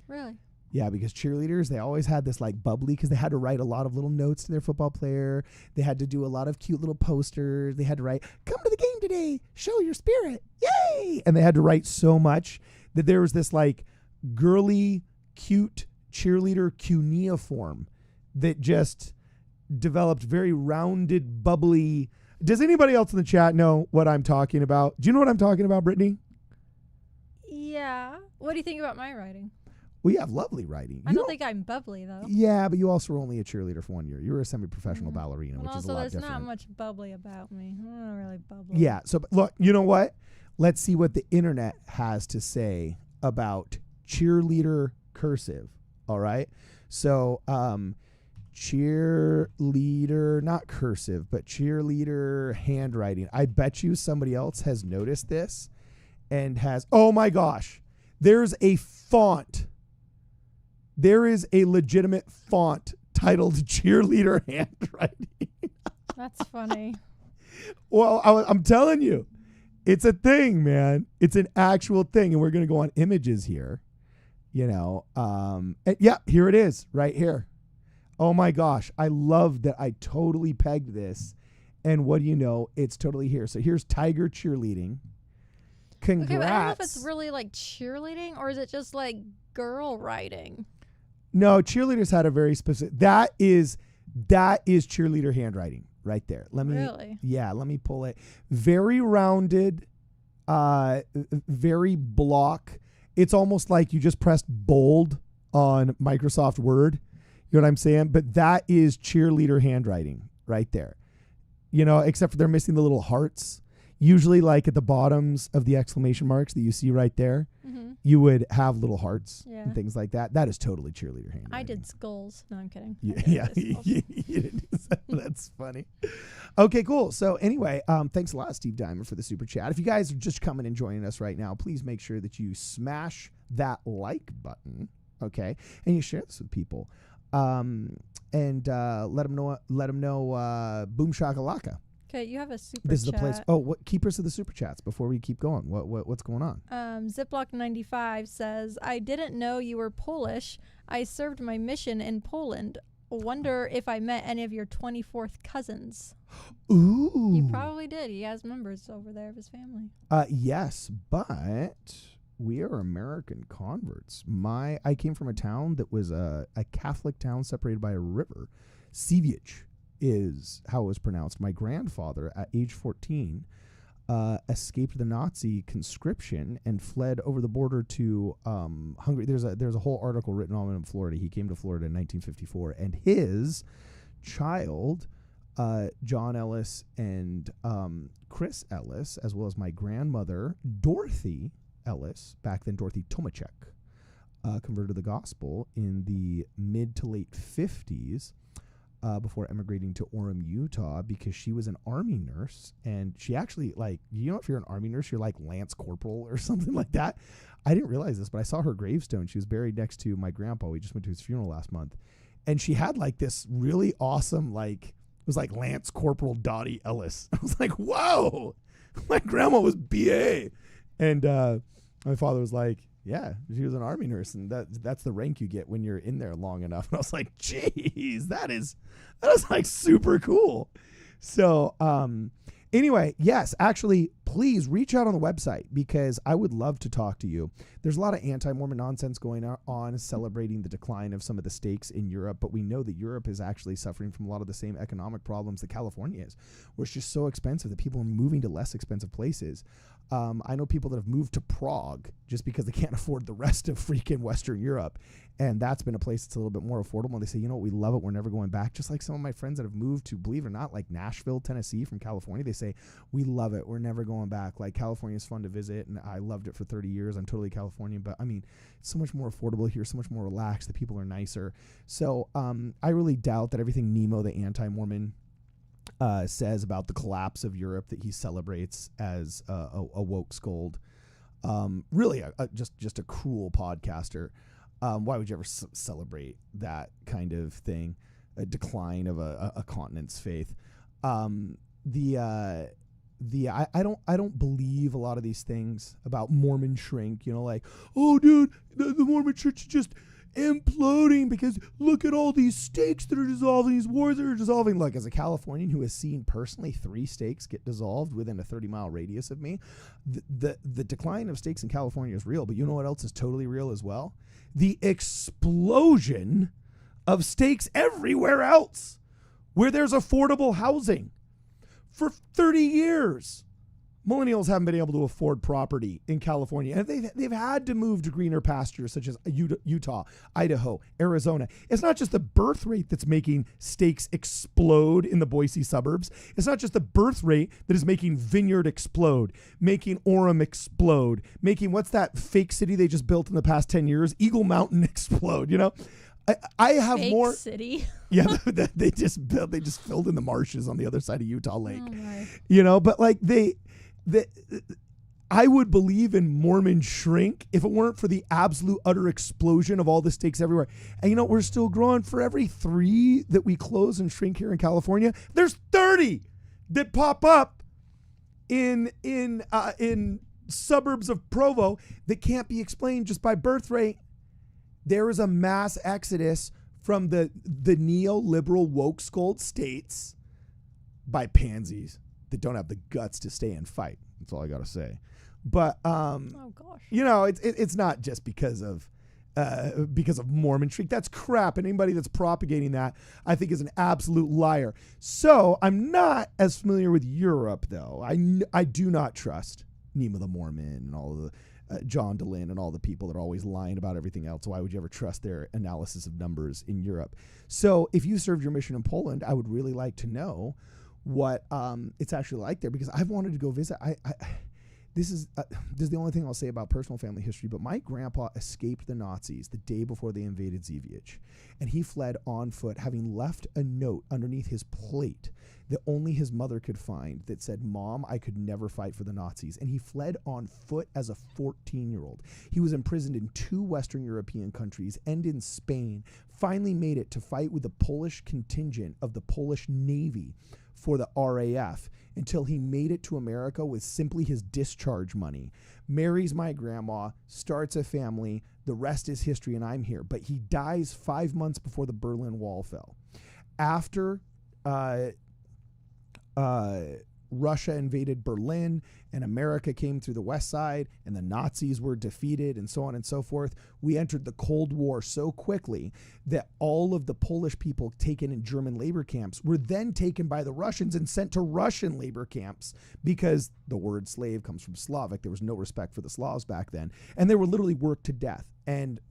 Really? Yeah, because cheerleaders, they always had this like bubbly, because they had to write a lot of little notes to their football player. They had to do a lot of cute little posters. They had to write, come to the game today, show your spirit, yay! And they had to write so much that there was this like girly, cute cheerleader cuneiform that just developed very rounded, bubbly. Does anybody else in the chat know what I'm talking about? Do you know what I'm talking about, Brittany? Yeah. What do you think about my writing? We have lovely writing. I don't think I'm bubbly, though. Yeah, but you also were only a cheerleader for 1 year. You were a semi-professional ballerina, which is a lot there's different. not much bubbly about me. I'm not really bubbly. Yeah, so look, you know what? Let's see what the internet has to say about cheerleader cursive, all right? So, cheerleader, not cursive, but cheerleader handwriting. I bet you somebody else has noticed this and has, oh my gosh, there's a font. There is a legitimate font titled cheerleader handwriting. That's funny. Well, I'm telling you, it's a thing, man. It's an actual thing. And we're going to go on images here, you know. And yeah, here it is right here. Oh my gosh. I love that I totally pegged this. And what do you know? It's totally here. So here's Tiger cheerleading. Congrats. Okay, but I don't know if it's really like cheerleading or is it just like girl writing? No, cheerleaders had a very specific. That is cheerleader handwriting right there. Let me pull it. Very rounded, very block. It's almost like you just pressed bold on Microsoft Word. You know what I'm saying? But that is cheerleader handwriting right there. You know, except for they're missing the little hearts. Usually, like at the bottoms of the exclamation marks that you see right there, you would have little hearts and things like that. That is totally cheerleader handwriting. I did skulls. No, I'm kidding. Yeah. You didn't do that. That's funny. Okay, cool. So anyway, thanks a lot, Steve Diamond, for the super chat. If you guys are just coming and joining us right now, please make sure that you smash that like button, okay, and you share this with people, and let them know. Boom shakalaka. Okay, you have a super This is chat. the place. Oh, what keepers of the super chats before we keep going? What's going on? Ziploc95 says, I didn't know you were Polish. I served my mission in Poland. Wonder if I met any of your 24th cousins. Ooh. He probably did. He has members over there of his family. Yes, but we are American converts. I came from a town that was a Catholic town separated by a river. Siewicz is how it was pronounced. My grandfather, at age 14, escaped the Nazi conscription and fled over the border to Hungary. There's a whole article written on him in Florida. He came to Florida in 1954, and his child, John Ellis and Chris Ellis, as well as my grandmother, Dorothy Ellis, back then Dorothy Tomachek, converted to the gospel in the mid to late 50s. Before emigrating to Orem, Utah, because she was an Army nurse. And she actually, like, you know, if you're an Army nurse, you're like Lance Corporal or something like that. I didn't realize this, but I saw her gravestone. She was buried next to my grandpa. We just went to his funeral last month. And she had like this really awesome, like, it was like Lance Corporal Dottie Ellis. I was like, whoa, my grandma was BA. And my father was like, yeah, she was an Army nurse, and that's the rank you get when you're in there long enough. And I was like, geez, that is like super cool. So anyway, yes, actually, please reach out on the website because I would love to talk to you. There's a lot of anti-Mormon nonsense going on celebrating the decline of some of the stakes in Europe, but we know that Europe is actually suffering from a lot of the same economic problems that California is, where it's just so expensive that people are moving to less expensive places. I know people that have moved to Prague just because they can't afford the rest of freaking Western Europe. And that's been a place that's a little bit more affordable. And they say, you know what, we love it. We're never going back. Just like some of my friends that have moved to, believe it or not, like Nashville, Tennessee from California, they say, we love it. We're never going back. Like California is fun to visit. And I loved it for 30 years. I'm totally Californian. But I mean, it's so much more affordable here, so much more relaxed. The people are nicer. So I really doubt that everything Nemo, the anti-Mormon, says about the collapse of Europe that he celebrates as a woke scold. Really, just a cruel podcaster. Why would you ever celebrate that kind of thing? decline of a continent's faith. I don't believe a lot of these things about Mormon shrink, like, oh dude, the Mormon church is just imploding because look at all these stakes that are dissolving, these wars that are dissolving. Look, as a Californian who has seen personally 3 stakes get dissolved within a 30-mile radius of me, the decline of stakes in California is real, but you know what else is totally real as well? The explosion of stakes everywhere else where there's affordable housing. For 30 years, millennials haven't been able to afford property in California, and they've had to move to greener pastures such as Utah, Idaho, Arizona. It's not just the birth rate that's making stakes explode in the Boise suburbs. It's not just the birth rate that is making Vineyard explode, making Orem explode, making what's that fake city they just built in the past 10 years, Eagle Mountain explode, I have Fake more city. Yeah, they just filled in the marshes on the other side of Utah Lake. Oh my. But like I would believe in Mormon shrink if it weren't for the absolute utter explosion of all the stakes everywhere. And we're still growing. For every 3 that we close and shrink here in California, there's 30 that pop up in suburbs of Provo that can't be explained just by birth rate. There is a mass exodus from the neoliberal woke skulled states by pansies that don't have the guts to stay and fight. That's all I got to say. But Oh gosh. it's not just because of Mormon shrink. That's crap, and anybody that's propagating that, I think, is an absolute liar. So I'm not as familiar with Europe, though. I do not trust Nima the Mormon and all of the John DeLynn and all the people that are always lying about everything else. Why would you ever trust their analysis of numbers in Europe? So if you served your mission in Poland, I would really like to know what it's actually like there, because I've wanted to go visit. This is the only thing I'll say about personal family history, but my grandpa escaped the Nazis the day before they invaded Zivich, and he fled on foot, having left a note underneath his plate that only his mother could find that said, "Mom, I could never fight for the Nazis." And he fled on foot as a 14-year-old. He was imprisoned in 2 Western European countries and in Spain, finally made it to fight with the Polish contingent of the Polish Navy for the RAF until he made it to America with simply his discharge money, marries my grandma, starts a family. The rest is history, and I'm here. But he dies 5 months before the Berlin Wall fell. After Russia invaded Berlin and America came through the west side and the Nazis were defeated and so on and so forth, we entered the Cold War so quickly that all of the Polish people taken in German labor camps were then taken by the Russians and sent to Russian labor camps, because the word slave comes from Slavic. There was no respect for the Slavs back then, and they were literally worked to death. And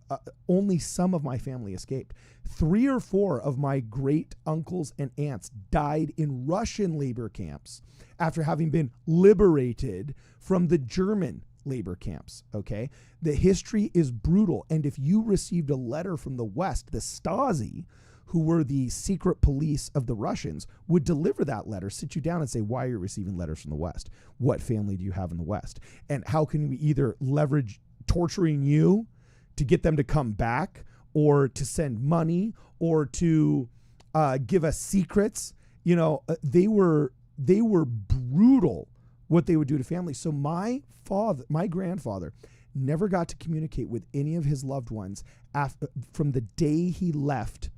only some of my family escaped. 3 or 4 of my great uncles and aunts died in Russian labor camps after having been liberated from the German labor camps, okay? The history is brutal. And if you received a letter from the West, the Stasi, who were the secret police of the Russians, would deliver that letter, sit you down and say, why are you receiving letters from the West? What family do you have in the West? And how can we either leverage torturing you to get them to come back, or to send money, or to give us secrets? They were brutal what they would do to families. So my grandfather never got to communicate with any of his loved ones from the day he left.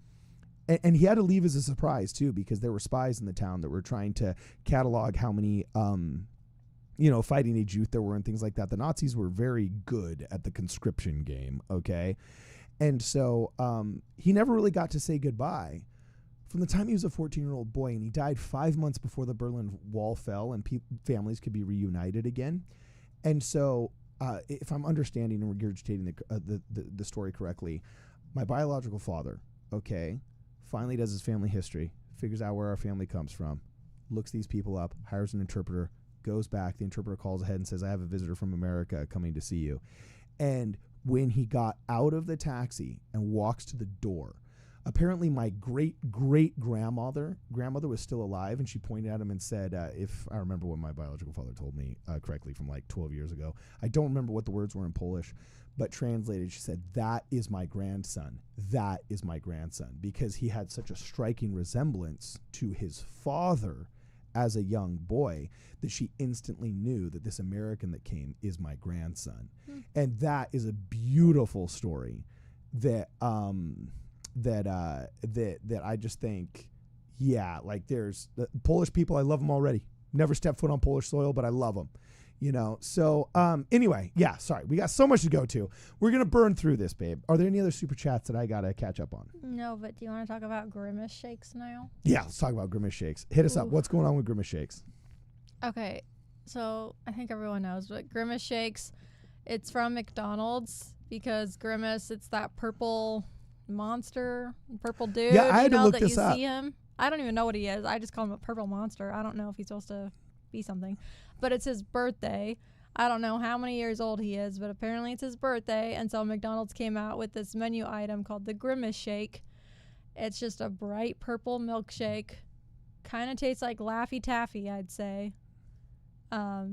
And he had to leave as a surprise too, because there were spies in the town that were trying to catalog how many fighting age youth there were and things like that. The Nazis were very good at the conscription game, okay? And so he never really got to say goodbye from the time he was a 14-year-old boy, and he died 5 months before the Berlin Wall fell and families could be reunited again. And so if I'm understanding and regurgitating the story correctly, my biological father, okay, finally does his family history, figures out where our family comes from, looks these people up, hires an interpreter, goes back. The interpreter calls ahead and says, I have a visitor from America coming to see you. And when he got out of the taxi and walks to the door, apparently my great-great-grandmother was still alive, and she pointed at him and said, if I remember what my biological father told me correctly from like 12 years ago, I don't remember what the words were in Polish, but translated, she said, "That is my grandson. That is my grandson," because he had such a striking resemblance to his father as a young boy that she instantly knew that this American that came is my grandson. And that is a beautiful story that that I just think, yeah, like there's Polish people, I love them already. Never stepped foot on Polish soil, but I love them. You know, so anyway, yeah, sorry. We got so much to go to. We're going to burn through this, babe. Are there any other super chats that I got to catch up on? No, but do you want to talk about Grimace shakes now? Yeah, let's talk about Grimace shakes. Hit us up. What's going on with Grimace shakes? Okay, so I think everyone knows, but Grimace shakes, it's from McDonald's because Grimace, it's that purple monster, purple dude. Yeah, I had to look that this you up. see him. I don't even know what he is. I just call him a purple monster. I don't know if he's supposed to be something. But it's his birthday. I don't know how many years old he is, but apparently it's his birthday. And so McDonald's came out with this menu item called the Grimace Shake. It's just a bright purple milkshake. Kind of tastes like Laffy Taffy, I'd say. Are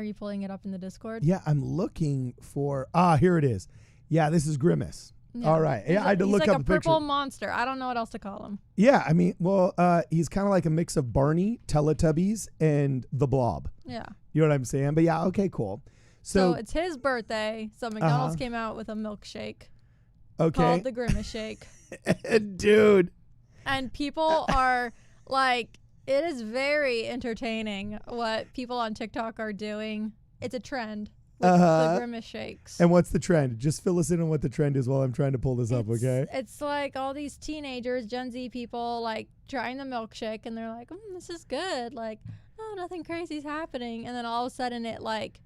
you pulling it up in the Discord? Yeah, I'm looking for, here it is. Yeah, this is Grimace. Yeah. All right. Yeah, I had to look like up a the picture. purple monster. I don't know what else to call him. Yeah, I mean, well, he's kind of like a mix of Barney, Teletubbies, and the Blob. Yeah. You know what I'm saying? But yeah, okay, cool. So it's his birthday. So McDonald's came out with a milkshake called the Grimace Shake. Dude. And people are like, it is very entertaining what people on TikTok are doing. It's a trend. With the Grimace shakes. And what's the trend? Just fill us in on what the trend is while I'm trying to pull this up, okay? It's like all these teenagers, Gen Z people, like trying the milkshake, and they're like, this is good. Like, oh, nothing crazy's happening. And then all of a sudden it like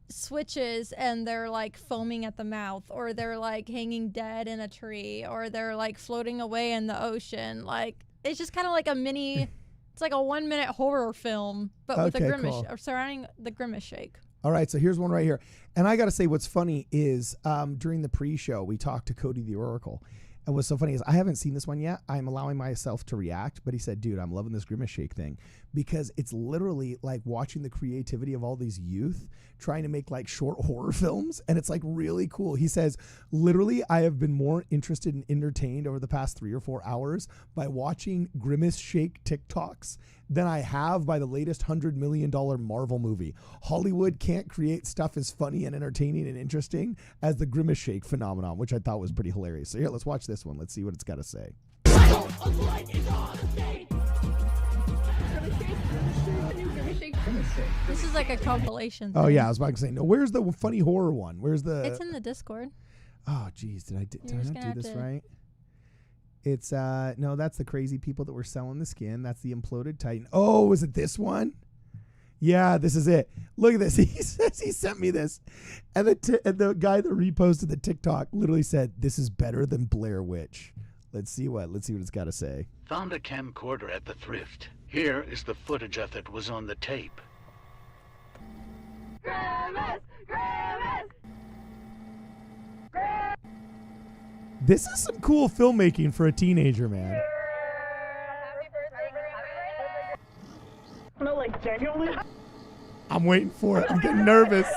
switches and they're like foaming at the mouth, or they're like hanging dead in a tree, or they're like floating away in the ocean. Like, it's just kind of like a mini, it's like a 1 minute horror film, but with a Grimace, cool. or surrounding the Grimace shake. All right, so here's one right here. And I got to say, what's funny is during the pre-show, we talked to Cody the Oracle. And what's so funny is I haven't seen this one yet. I'm allowing myself to react. But he said, dude, I'm loving this Grimace Shake thing. Because it's literally like watching the creativity of all these youth trying to make like short horror films. And it's like really cool. He says, literally, I have been more interested and entertained over the past 3 or 4 hours by watching Grimace Shake TikToks than I have by the latest $100 million Marvel movie. Hollywood can't create stuff as funny and entertaining and interesting as the Grimace Shake phenomenon, which I thought was pretty hilarious. So here, let's watch this one. Let's see what it's got to say. This is like a compilation Oh thing. yeah, I was about to say, no, where's the funny horror one? Where's the... It's in the Discord. Oh, geez, did I not do this right? It's, no, that's the crazy people that were selling the skin. That's the imploded Titan. Oh, is it this one? Yeah, this is it. Look at this. He says he sent me this. And the guy that reposted the TikTok literally said, this is better than Blair Witch. Let's see what it's got to say. Found a camcorder at the thrift. Here is the footage of it was on the tape. Grimace! Grimace! This is some cool filmmaking for a teenager, man. Happy birthday, Grimace! No, like genuinely? I'm waiting for it. I'm getting nervous.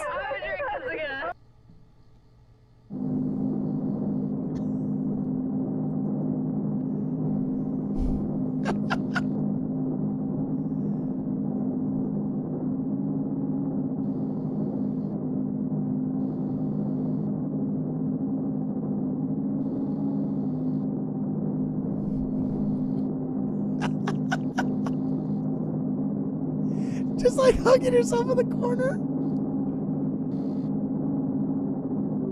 Just like hugging yourself in the corner.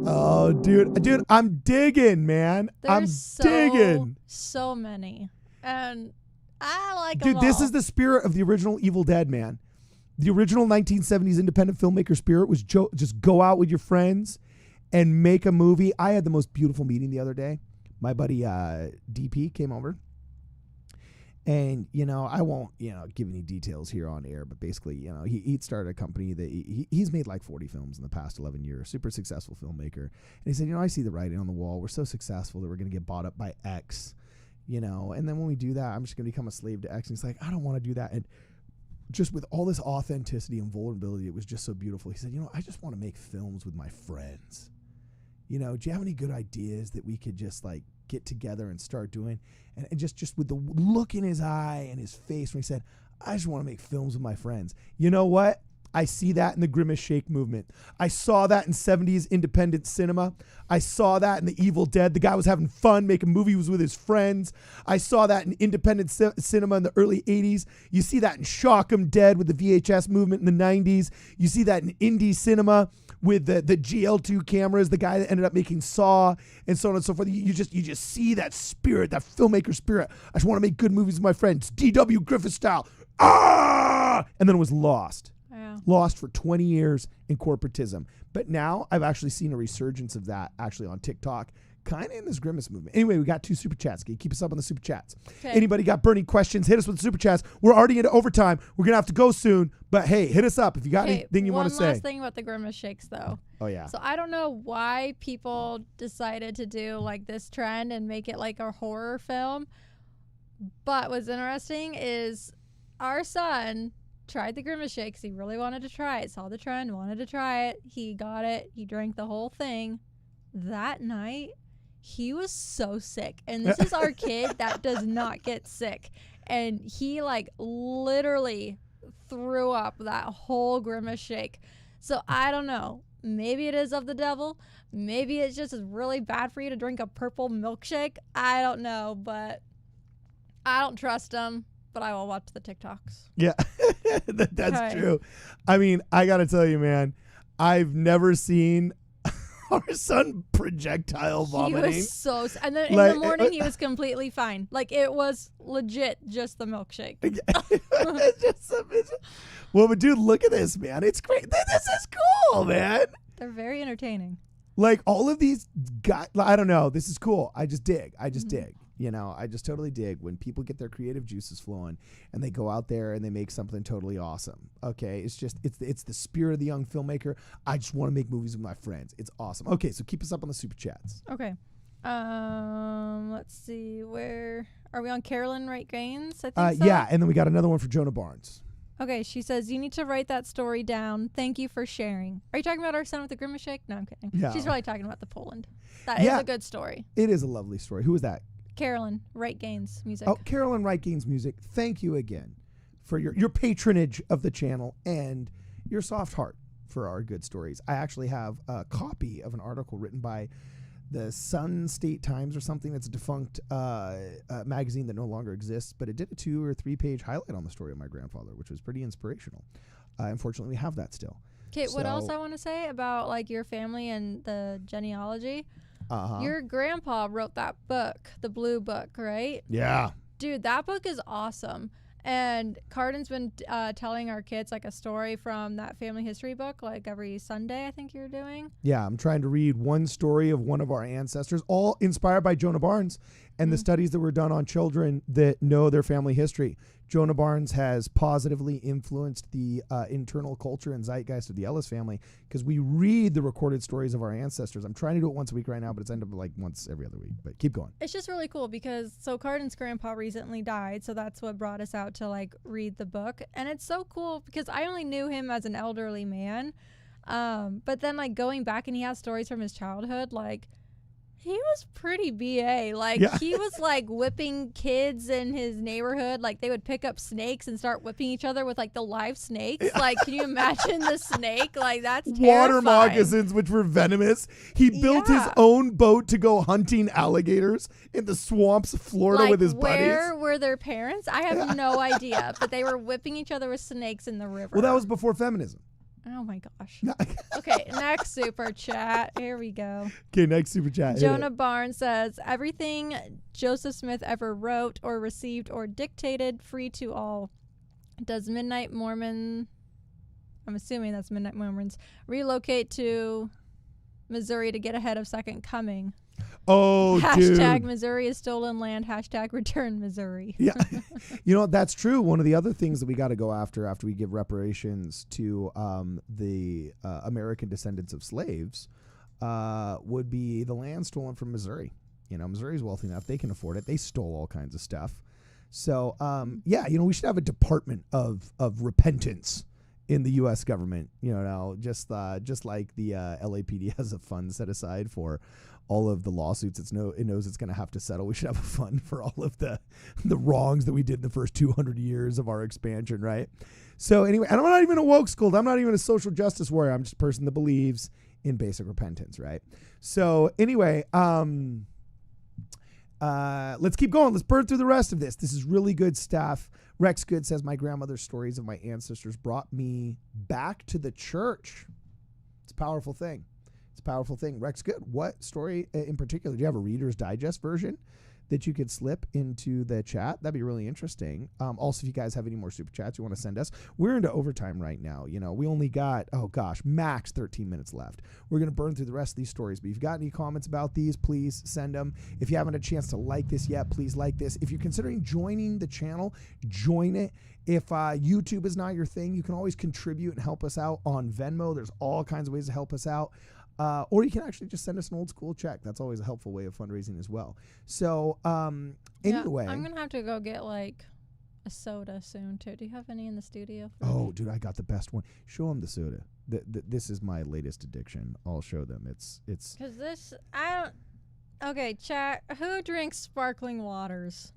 Oh, dude, I'm digging, man. I'm digging. So many, and I like Dude, them this all. is the spirit of the original Evil Dead, man. The original 1970s independent filmmaker spirit was just go out with your friends and make a movie. I had the most beautiful meeting the other day. My buddy DP came over. And, I won't, give any details here on air, but basically, he started a company that he's made like 40 films in the past 11 years, super successful filmmaker. And he said, I see the writing on the wall. We're so successful that we're going to get bought up by X, and then when we do that, I'm just going to become a slave to X. And he's like, I don't want to do that. And just with all this authenticity and vulnerability, it was just so beautiful. He said, I just want to make films with my friends. Do you have any good ideas that we could just like get together and start doing? And just with the look in his eye and his face when he said, I just want to make films with my friends. You know what? I see that in the Grimace Shake movement. I saw that in 70s independent cinema. I saw that in The Evil Dead. The guy was having fun making movies with his friends. I saw that in independent cinema in the early 80s. You see that in Shock 'em Dead with the VHS movement in the 90s. You see that in indie cinema with the GL2 cameras, the guy that ended up making Saw and so on and so forth. You just see that spirit, that filmmaker spirit. I just want to make good movies with my friends. D.W. Griffith style. And then it was lost. Lost for 20 years in corporatism. But now I've actually seen a resurgence of that actually on TikTok, kind of in this Grimace movement. Anyway, we got 2 super chats. Can you keep us up on the super chats? Okay. Anybody got burning questions? Hit us with the super chats. We're already into overtime. We're going to have to go soon. But hey, hit us up if you got anything you want to say. One last thing about the Grimace Shakes, though. Oh, yeah. So I don't know why people decided to do like this trend and make it like a horror film. But what's interesting is our son tried the Grimace Shakes. He really wanted to try it. Saw the trend, wanted to try it. He got it. He drank the whole thing. That night, he was so sick. And this is our kid that does not get sick. And he like literally threw up that whole Grimace Shake. So I don't know. Maybe it is of the devil. Maybe it's just really bad for you to drink a purple milkshake. I don't know, but I don't trust him. But I will watch the TikToks. Yeah, that's true. I mean, I got to tell you, man, I've never seen our son projectile vomiting. He was so... And then in the morning, he was completely fine. Like, it was legit just the milkshake. Well, but dude, look at this, man. It's great. This is cool, man. They're very entertaining. Like, all of these guys... I don't know. This is cool. I just dig. I just totally dig when people get their creative juices flowing and they go out there and they make something totally awesome. Okay, it's the spirit of the young filmmaker. I just want to make movies with my friends. It's awesome. Okay, so keep us up on the super chats. Okay, let's see, where are we on? Carolyn Wright Gaines, I think. Yeah, and then we got another one for Jonah Barnes. Okay, she says, you need to write that story down. Thank you for sharing. Are you talking about our son with the Grimace Shake? No, I'm kidding. Yeah. She's probably talking about the Poland. That is a good story. It is a lovely story. Who was that? Carolyn Wright Gaines music. Oh, Carolyn Wright Gaines music. Thank you again for your patronage of the channel and your soft heart for our good stories. I actually have a copy of an article written by the Sun State Times or something. That's a defunct magazine that no longer exists, but it did a 2 or 3 page highlight on the story of my grandfather, which was pretty inspirational. Unfortunately, we have that still. Okay, what else I want to say about like your family and the genealogy? Your grandpa wrote that book, the Blue Book, right? Yeah. Dude, that book is awesome. And Cardin's been telling our kids like a story from that family history book, like every Sunday, I think you're doing. Yeah, I'm trying to read one story of one of our ancestors, all inspired by Jonah Barnes and the studies that were done on children that know their family history. Jonah Barnes has positively influenced the internal culture and zeitgeist of the Ellis family because we read the recorded stories of our ancestors. I'm trying to do it once a week right now, but it's ended up like once every other week. But keep going. It's just really cool because Cardin's grandpa recently died, so that's what brought us out to like read the book. And it's so cool because I only knew him as an elderly man, but then like going back and he has stories from his childhood, like he was pretty BA. Like, he was, like, whipping kids in his neighborhood. Like, they would pick up snakes and start whipping each other with, like, the live snakes. Like, can you imagine the snake? Like, that's terrifying. Water moccasins, which were venomous. He built his own boat to go hunting alligators in the swamps of Florida with his buddies. Where were their parents? I have no idea. But they were whipping each other with snakes in the river. Well, that was before feminism. Oh my gosh. Okay, next super chat. Here we go. Okay, next super chat. Jonah Barnes says, everything Joseph Smith ever wrote or received or dictated, free to all. Does Midnight Mormon, I'm assuming that's Midnight Mormons, relocate to Missouri to get ahead of Second Coming? Oh, Hashtag dude. Missouri is stolen land. Hashtag return Missouri. Yeah. You know, that's true. One of the other things that we got to go after we give reparations to the American descendants of slaves would be the land stolen from Missouri. You know, Missouri's wealthy enough. They can afford it. They stole all kinds of stuff. So, yeah, we should have a department of repentance in the U.S. government, just like the LAPD has a fund set aside for all of the lawsuits it knows it's going to have to settle. We should have a fund for all of the wrongs that we did in the first 200 years of our expansion, right? So anyway, and I'm not even a woke school. I'm not even a social justice warrior. I'm just a person that believes in basic repentance, right? So anyway, let's keep going. Let's burn through the rest of this. This is really good stuff. Rex Good says, my grandmother's stories of my ancestors brought me back to the church. It's a powerful thing. It's a powerful thing. Rex Good, what story in particular? Do you have a Reader's Digest version that you could slip into the chat? That'd be really interesting. Also, if you guys have any more super chats you want to send us, we're into overtime right now. We only got, max 13 minutes left. We're going to burn through the rest of these stories. But if you've got any comments about these, please send them. If you haven't had a chance to like this yet, please like this. If you're considering joining the channel, join it. If YouTube is not your thing, you can always contribute and help us out on Venmo. There's all kinds of ways to help us out. Or you can actually just send us an old school check. That's always a helpful way of fundraising as well. So anyway. I'm going to have to go get like a soda soon too. Do you have any in the studio? Oh, dude, I got the best one. Show them the soda. This is my latest addiction. I'll show them. It's. Because this, okay, chat, who drinks sparkling waters?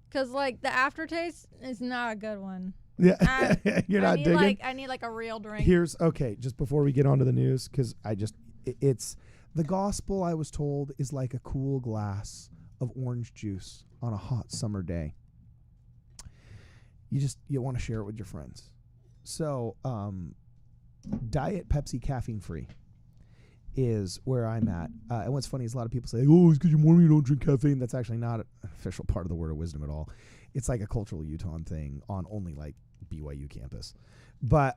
Because like the aftertaste is not a good one. Yeah, you're not digging. I need like a real drink. Just before we get onto the news, because it's the gospel, I was told, is like a cool glass of orange juice on a hot summer day. You want to share it with your friends. So, Diet Pepsi caffeine free is where I'm at. And what's funny is a lot of people say, oh, it's because you're Mormon, you don't drink caffeine. That's actually not an official part of the Word of Wisdom at all. It's like a cultural Utah thing on only like BYU campus. But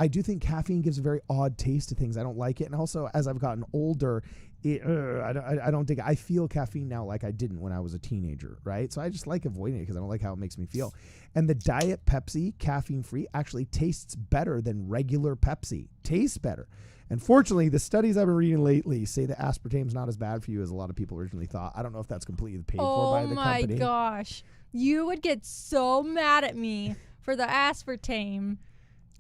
I do think caffeine gives a very odd taste to things. I don't like it. And also, as I've gotten older, I don't think I feel caffeine now like I didn't when I was a teenager, right? So I just like avoiding it because I don't like how it makes me feel. And the Diet Pepsi, caffeine-free, actually tastes better than regular Pepsi. Tastes better. And fortunately, the studies I've been reading lately say that aspartame's not as bad for you as a lot of people originally thought. I don't know if that's completely paid for by the company. Oh my gosh. You would get so mad at me for the aspartame.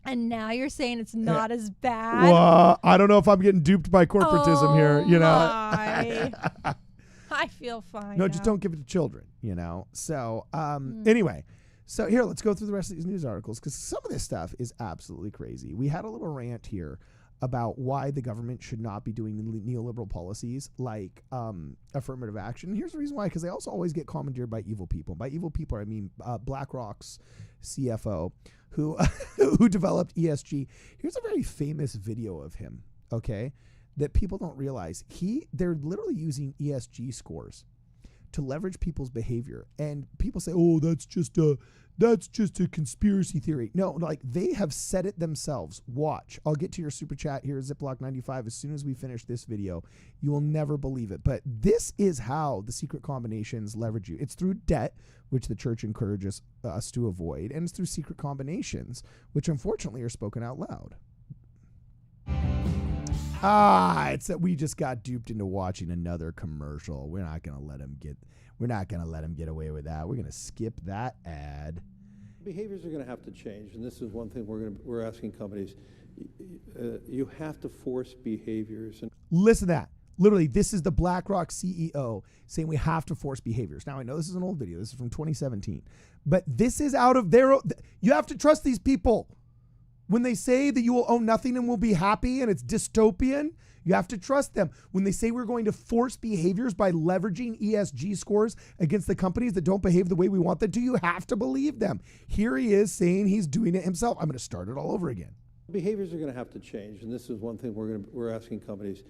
And now you're saying it's not as bad. Well, I don't know if I'm getting duped by corporatism here, I feel fine. No, now. just don't give it to children, So, anyway. So here, let's go through the rest of these news articles because some of this stuff is absolutely crazy. We had a little rant here about why the government should not be doing neoliberal policies like affirmative action. Here's the reason why, because they also always get commandeered by evil people. By evil people, I mean BlackRock's CFO who developed ESG. Here's a very famous video of him, okay, that people don't realize. They're literally using ESG scores to leverage people's behavior. And people say, oh, that's just a conspiracy theory. No, like they have said it themselves. Watch. I'll get to your super chat here, Ziploc95, as soon as we finish this video. You will never believe it. But this is how the secret combinations leverage you. It's through debt, which the church encourages us to avoid, and it's through secret combinations, which unfortunately are spoken out loud. It's that we just got duped into watching another commercial. We're not gonna let him get away with that. We're gonna skip that ad. Behaviors are going to have to change, and this is one thing we're asking companies. You have to force behaviors. And listen to that. Literally, this is the BlackRock CEO saying we have to force behaviors. Now, I know this is an old video. This is from 2017. But this is out of their... You have to trust these people. When they say that you will own nothing and will be happy and it's dystopian, you have to trust them. When they say we're going to force behaviors by leveraging ESG scores against the companies that don't behave the way we want them to, you have to believe them. Here he is saying he's doing it himself. I'm going to start it all over again. Behaviors are going to have to change, and this is one thing we're asking companies.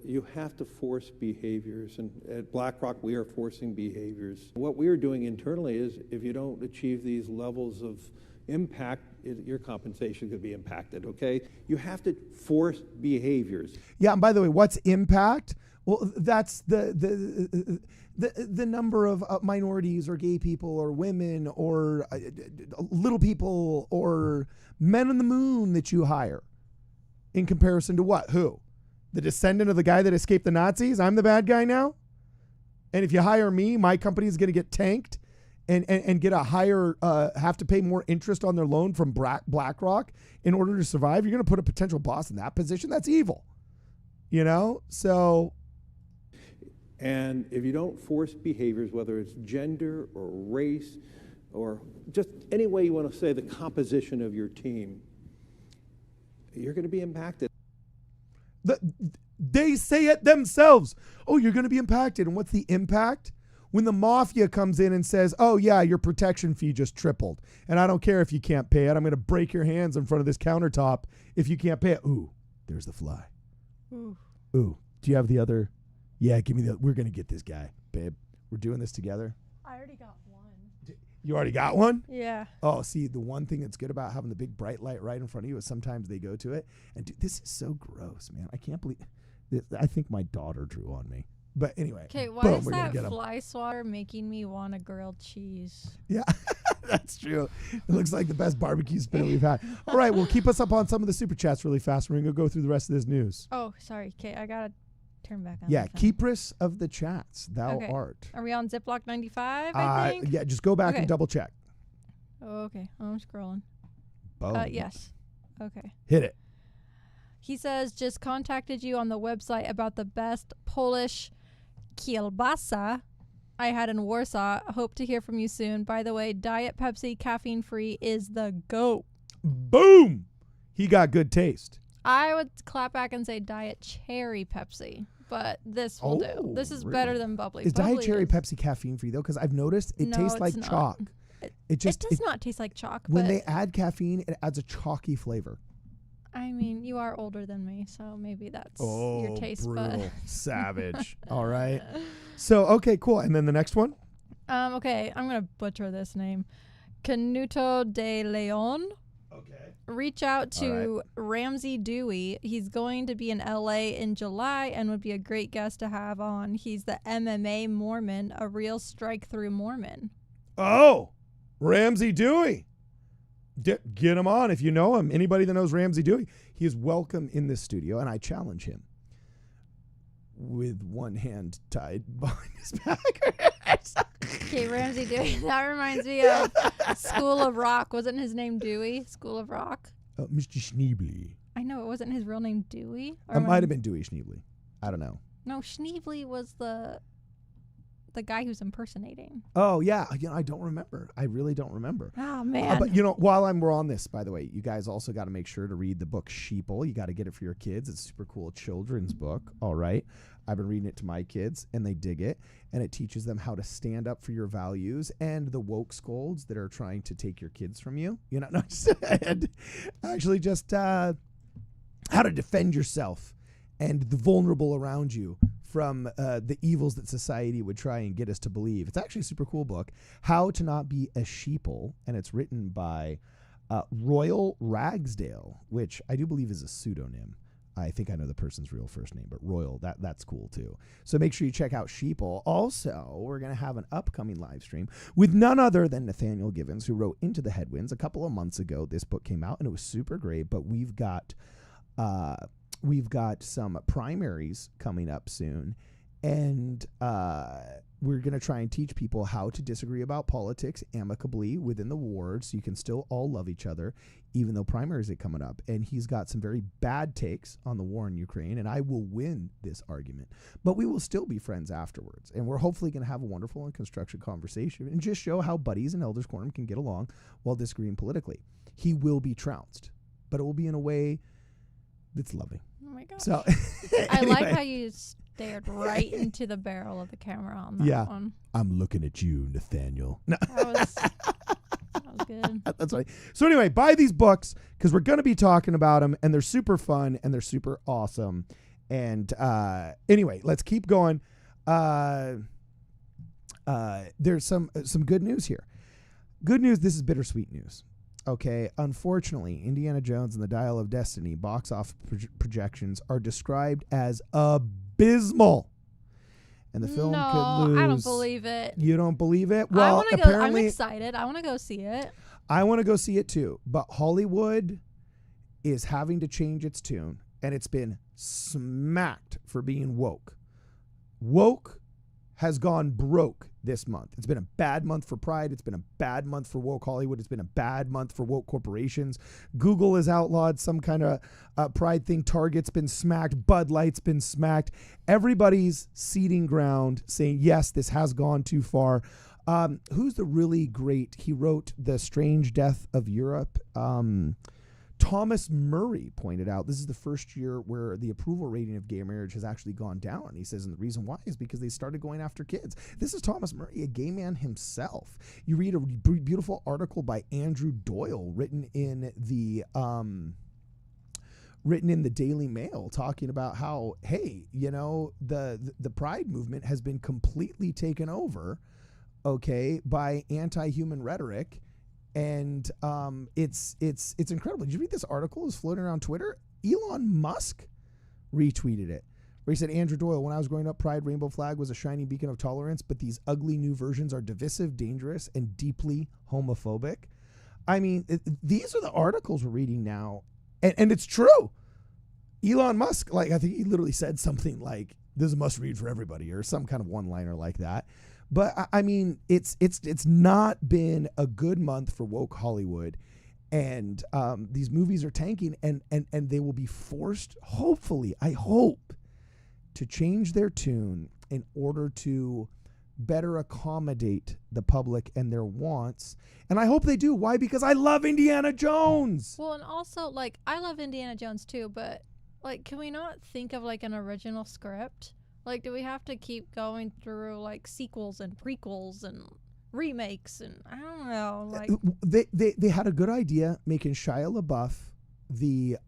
You have to force behaviors, and at BlackRock we are forcing behaviors. What we are doing internally is if you don't achieve these levels of impact, your compensation could be impacted, okay? You have to force behaviors. Yeah, and by the way, what's impact? Well, that's the number of minorities or gay people or women or little people or men on the moon that you hire in comparison to what? Who? The descendant of the guy that escaped the Nazis? I'm the bad guy now? And if you hire me, my company is going to get tanked and get a higher, have to pay more interest on their loan from BlackRock in order to survive. You're going to put a potential boss in that position. That's evil. You know? So. And if you don't force behaviors, whether it's gender or race or just any way you want to say the composition of your team, you're going to be impacted. They say it themselves. Oh, you're going to be impacted. And what's the impact? When the mafia comes in and says, oh, yeah, your protection fee just tripled. And I don't care if you can't pay it. I'm going to break your hands in front of this countertop if you can't pay it. Ooh, there's the fly. Ooh. Do you have the other? Yeah, give me the. We're going to get this guy, babe. We're doing this together. I already got one. You already got one? Yeah. Oh, see, the one thing that's good about having the big bright light right in front of you is sometimes they go to it. And dude, this is so gross, man. I can't believe this. I think my daughter drew on me. But anyway. Okay, why boom, is we're gonna that get 'em. fly swatter making me want a grilled cheese? Yeah, that's true. It looks like the best barbecue spinner we've had. All right, well, keep us up on some of the super chats really fast. We're going to go through the rest of this news. Oh, sorry. Okay, I got to turn back on. Yeah, my phone. keeperess of the chats, thou Okay. art. Are we on Ziploc 95, I think? Yeah, just go back Okay. and double check. Oh, okay. I'm scrolling. Boom. Yes. Okay. Hit it. He says, just contacted you on the website about the best Polish kielbasa I had in Warsaw. Hope to hear from you soon. By the way, Diet Pepsi caffeine free is the GOAT. Boom. He got good taste. I would clap back and say Diet Cherry Pepsi, but this will do. This is better really? than bubbly. Is Diet Bubbly Cherry is- Pepsi caffeine free though? Because I've noticed it No, tastes it's like not. chalk. It just it does not taste like chalk. when but they add caffeine, it adds a chalky flavor. I mean, you are older than me, so maybe that's Oh, your taste brutal, bud. savage. All right. So okay, cool. And then the next one. Okay, I'm gonna butcher this name. Canuto de Leon. Okay. Reach out to Ramsey Dewey. He's going to be in LA in July and would be a great guest to have on. He's the MMA Mormon, a real strike through Mormon. Oh, Ramsey Dewey. Get him on if you know him. Anybody that knows Ramsey Dewey, he is welcome in this studio, and I challenge him with one hand tied behind his back. Okay, Ramsey Dewey. That reminds me of School of Rock. Wasn't his name Dewey? School of Rock? Mr. Schneebly. I know it wasn't his real name Dewey. It might have been Dewey Schneebly. I don't know. No, Schneebly was the guy who's impersonating. Oh, yeah. I don't remember. I really don't remember. Oh, man. But, while we're on this, by the way, you guys also got to make sure to read the book Sheeple. You got to get it for your kids. It's a super cool children's book. All right. I've been reading it to my kids, and they dig it. And it teaches them how to stand up for your values and the woke scolds that are trying to take your kids from you. Actually just how to defend yourself and the vulnerable around you from the evils that society would try and get us to believe. It's actually a super cool book, How to Not Be a Sheeple, and it's written by Royal Ragsdale, which I do believe is a pseudonym. I think I know the person's real first name, but Royal, that's cool too. So make sure you check out Sheeple. Also, we're going to have an upcoming live stream with none other than Nathaniel Givens, who wrote Into the Headwinds. A couple of months ago, this book came out, and it was super great, but we've got some primaries coming up soon, and we're going to try and teach people how to disagree about politics amicably within the ward so you can still all love each other, even though primaries are coming up. And he's got some very bad takes on the war in Ukraine, and I will win this argument. But we will still be friends afterwards, and we're hopefully going to have a wonderful and constructive conversation and just show how buddies and Elders Quorum can get along while disagreeing politically. He will be trounced, but it will be in a way that's loving. Oh my gosh. So I anyway. like how you stared right into the barrel of the camera on that one. I'm looking at you, Nathaniel. No. That was good. That's right. So anyway, buy these books because we're going to be talking about them, and they're super fun and they're super awesome. And anyway, let's keep going. There's some good news here. Good news. This is bittersweet news. Okay, unfortunately, Indiana Jones and the Dial of Destiny box office projections are described as abysmal. And the film could lose. I don't believe it. You don't believe it? Well, I'm apparently, excited. I want to go see it. I want to go see it too. But Hollywood is having to change its tune, and it's been smacked for being woke. Woke has gone broke this month. It's been a bad month for Pride. It's been a bad month for woke Hollywood. It's been a bad month for woke corporations. Google has outlawed some kind of Pride thing. Target's been smacked. Bud Light's been smacked. Everybody's ceding ground, saying, yes, this has gone too far. Who's the really great? He wrote The Strange Death of Europe. Thomas Murray pointed out this is the first year where the approval rating of gay marriage has actually gone down. He says, and the reason why is because they started going after kids. This is Thomas Murray, a gay man himself. You read a beautiful article by Andrew Doyle written in the Daily Mail, talking about how, hey, you know, the Pride movement has been completely taken over, okay, by anti-human rhetoric. And it's incredible. Did you read this article? It's floating around Twitter. Elon Musk retweeted it, where he said, Andrew Doyle, when I was growing up, Pride rainbow flag was a shining beacon of tolerance, but these ugly new versions are divisive, dangerous, and deeply homophobic. I mean, these are the articles we're reading now. And it's true. Elon Musk, like, I think he literally said something like, this is a must read for everybody, or some kind of one-liner like that. But I mean, it's not been a good month for woke Hollywood, and these movies are tanking, and they will be forced, hopefully, I hope, to change their tune in order to better accommodate the public and their wants. And I hope they do. Why? Because I love Indiana Jones. Well, and also, like, I love Indiana Jones too, but, like, can we not think of, like, an original script? Like, do we have to keep going through, like, sequels and prequels and remakes? And I don't know. Like, they had a good idea making Shia LaBeouf the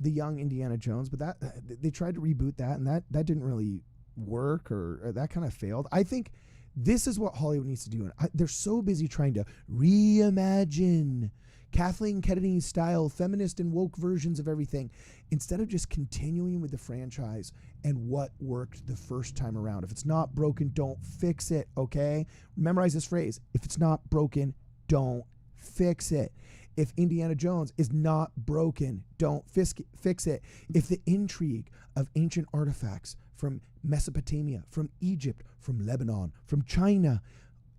young Indiana Jones, but that they tried to reboot that, and that didn't really work, or that kind of failed. I think this is what Hollywood needs to do. And they're so busy trying to reimagine Kathleen Kennedy style feminist and woke versions of everything, instead of just continuing with the franchise and what worked the first time around. If it's not broken, don't fix it, okay? Memorize this phrase. If it's not broken, don't fix it. If Indiana Jones is not broken, don't fix it. If the intrigue of ancient artifacts from Mesopotamia, from Egypt, from Lebanon, from China,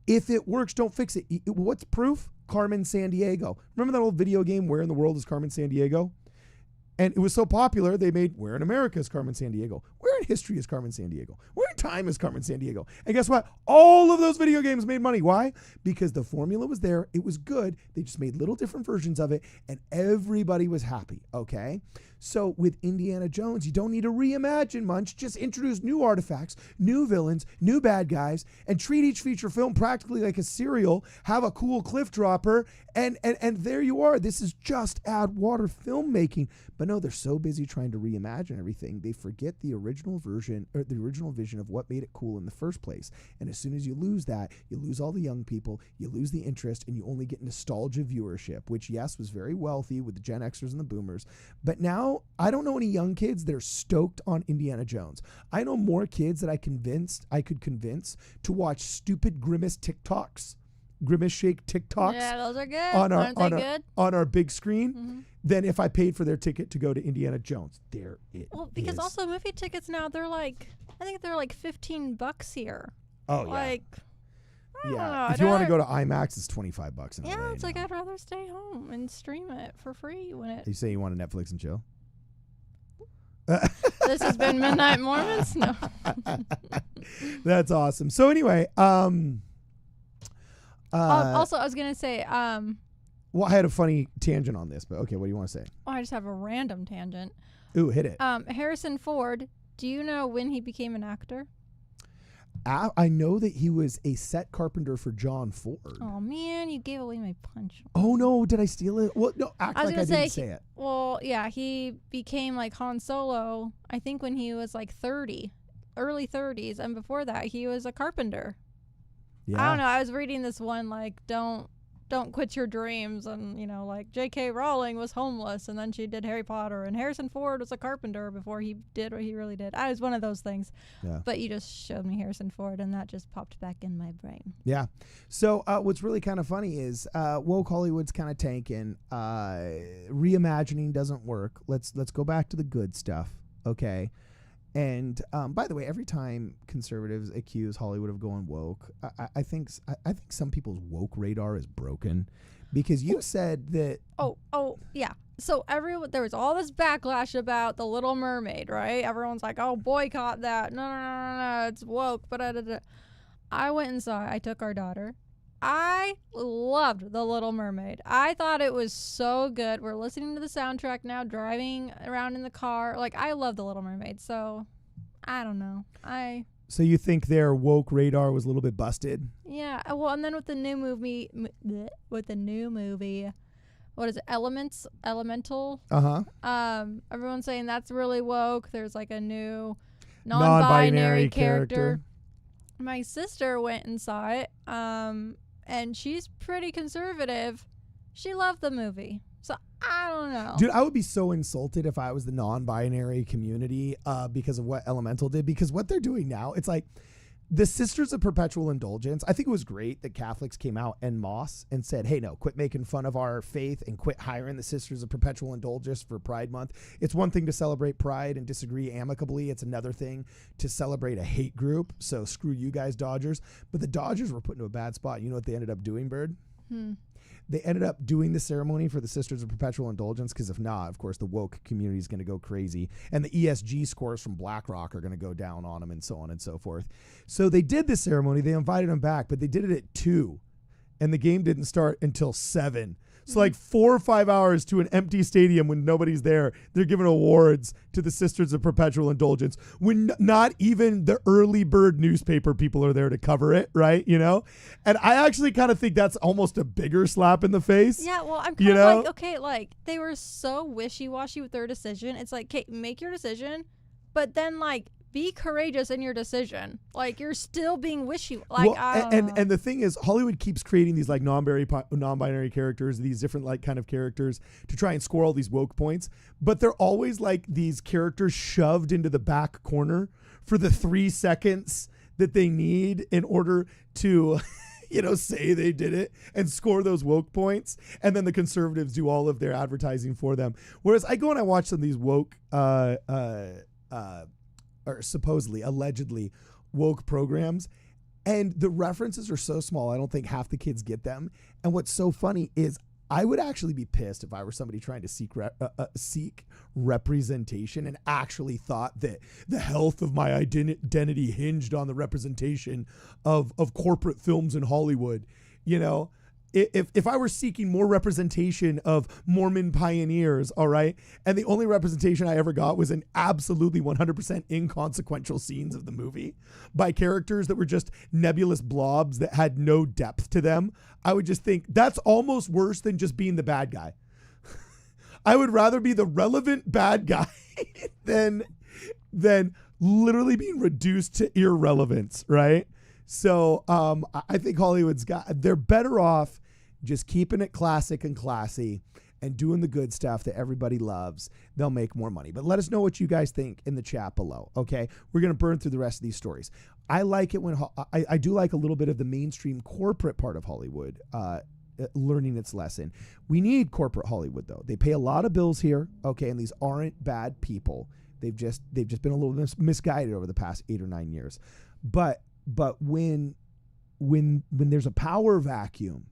if it works, don't fix it. What's proof? Carmen Sandiego. Remember that old video game, Where in the World is Carmen Sandiego? And it was so popular, they made Where in America is Carmen Sandiego? Where in history is Carmen Sandiego? Where in time is Carmen Sandiego? And guess what? All of those video games made money. Why? Because the formula was there. It was good. They just made little different versions of it, and everybody was happy, okay? So with Indiana Jones, you don't need to reimagine much. Just introduce new artifacts, new villains, new bad guys, and treat each feature film practically like a serial. Have a cool cliff dropper, and there you are. This is just add water filmmaking. But no, they're so busy trying to reimagine everything, they forget the original version, or the original vision of what made it cool in the first place. And as soon as you lose that, you lose all the young people, you lose the interest, and you only get nostalgia viewership, which, yes, was very wealthy with the Gen Xers and the Boomers. But now, I don't know any young kids that are stoked on Indiana Jones. I know more kids that I could convince to watch stupid Grimace TikToks, Grimace Shake TikToks. Yeah, those are good. On our big screen, than if I paid for their ticket to go to Indiana Jones. There it is. Well, because also movie tickets now, they're like, I think they're like $15 here. Oh, yeah. Like, I don't know. If you want to go to IMAX, it's $25 in LA. Yeah, it's like, I'd rather stay home and stream it for free when it. You say you want to Netflix and chill? This has been Midnight Mormons? No. That's awesome. So anyway, also, I was going to say, well, I had a funny tangent on this, but okay, what do you want to say? Oh, I just have a random tangent. Ooh, hit it. Harrison Ford, do you know when he became an actor? I know that he was a set carpenter for John Ford. Oh, man, you gave away my punch. Oh, no, did I steal it? Well, no, act like I didn't say it. Well, yeah, he became like Han Solo, I think when he was like 30, early 30s. And before that, he was a carpenter. Yeah. I don't know. I was reading this one, like, don't quit your dreams. And, you know, like J.K. Rowling was homeless and then she did Harry Potter. And Harrison Ford was a carpenter before he did what he really did. I was one of those things. Yeah. But you just showed me Harrison Ford and that just popped back in my brain. Yeah. So what's really kind of funny is woke Hollywood's kind of tanking. Reimagining doesn't work. Let's go back to the good stuff. Okay. And by the way, every time conservatives accuse Hollywood of going woke, I think some people's woke radar is broken, because you said that. Oh, yeah. So there was all this backlash about The Little Mermaid, right? Everyone's like, "Oh, boycott that! No, it's woke." But I went and saw it. I took our daughter. I loved The Little Mermaid. I thought it was so good. We're listening to the soundtrack now, driving around in the car. Like, I love The Little Mermaid. So, I don't know. So you think their woke radar was a little bit busted? Yeah. Well, and then with the new movie, what is it? Elemental. Everyone's saying that's really woke. There's like a new non-binary character. My sister went and saw it, and she's pretty conservative. She loved the movie. So I don't know. Dude, I would be so insulted if I was the non-binary community because of what Elemental did. Because what they're doing now, it's like the Sisters of Perpetual Indulgence. I think it was great that Catholics came out en masse and said, hey, no, quit making fun of our faith and quit hiring the Sisters of Perpetual Indulgence for Pride Month. It's one thing to celebrate Pride and disagree amicably. It's another thing to celebrate a hate group. So screw you guys, Dodgers. But the Dodgers were put into a bad spot. You know what they ended up doing, Bird? They ended up doing the ceremony for the Sisters of Perpetual Indulgence, because if not, of course, the woke community is going to go crazy. And the ESG scores from BlackRock are going to go down on them, and so on and so forth. So they did this ceremony. They invited them back, but they did it at 2. And the game didn't start until 7. So like 4 or 5 hours to an empty stadium when nobody's there, they're giving awards to the Sisters of Perpetual Indulgence when not even the early bird newspaper people are there to cover it, right? You know? And I actually kind of think that's almost a bigger slap in the face. Yeah, well, I'm kind of like, okay, like they were so wishy-washy with their decision. It's like, okay, make your decision, but then like be courageous in your decision. Like, you're still being wishy. Like, well, and the thing is, Hollywood keeps creating these like non-binary characters, these different like kind of characters to try and score all these woke points. But they're always like these characters shoved into the back corner for the 3 seconds that they need in order to, say they did it and score those woke points. And then the conservatives do all of their advertising for them. Whereas I go and I watch some of these woke, or supposedly, allegedly woke programs, and the references are so small, I don't think half the kids get them. And what's so funny is I would actually be pissed if I were somebody trying to seek representation and actually thought that the health of my identity hinged on the representation of corporate films in Hollywood. If I were seeking more representation of Mormon pioneers, all right, and the only representation I ever got was an absolutely 100% inconsequential scenes of the movie by characters that were just nebulous blobs that had no depth to them, I would just think that's almost worse than just being the bad guy. I would rather be the relevant bad guy than literally being reduced to irrelevance, right? So I think they're better off just keeping it classic and classy and doing the good stuff that everybody loves. They'll make more money. But let us know what you guys think in the chat below, okay? We're going to burn through the rest of these stories. I like it when I do like a little bit of the mainstream corporate part of Hollywood learning its lesson. We need corporate Hollywood, though. They pay a lot of bills here, okay, and these aren't bad people. They've just been a little misguided over the past 8 or 9 years. But when there's a power vacuum,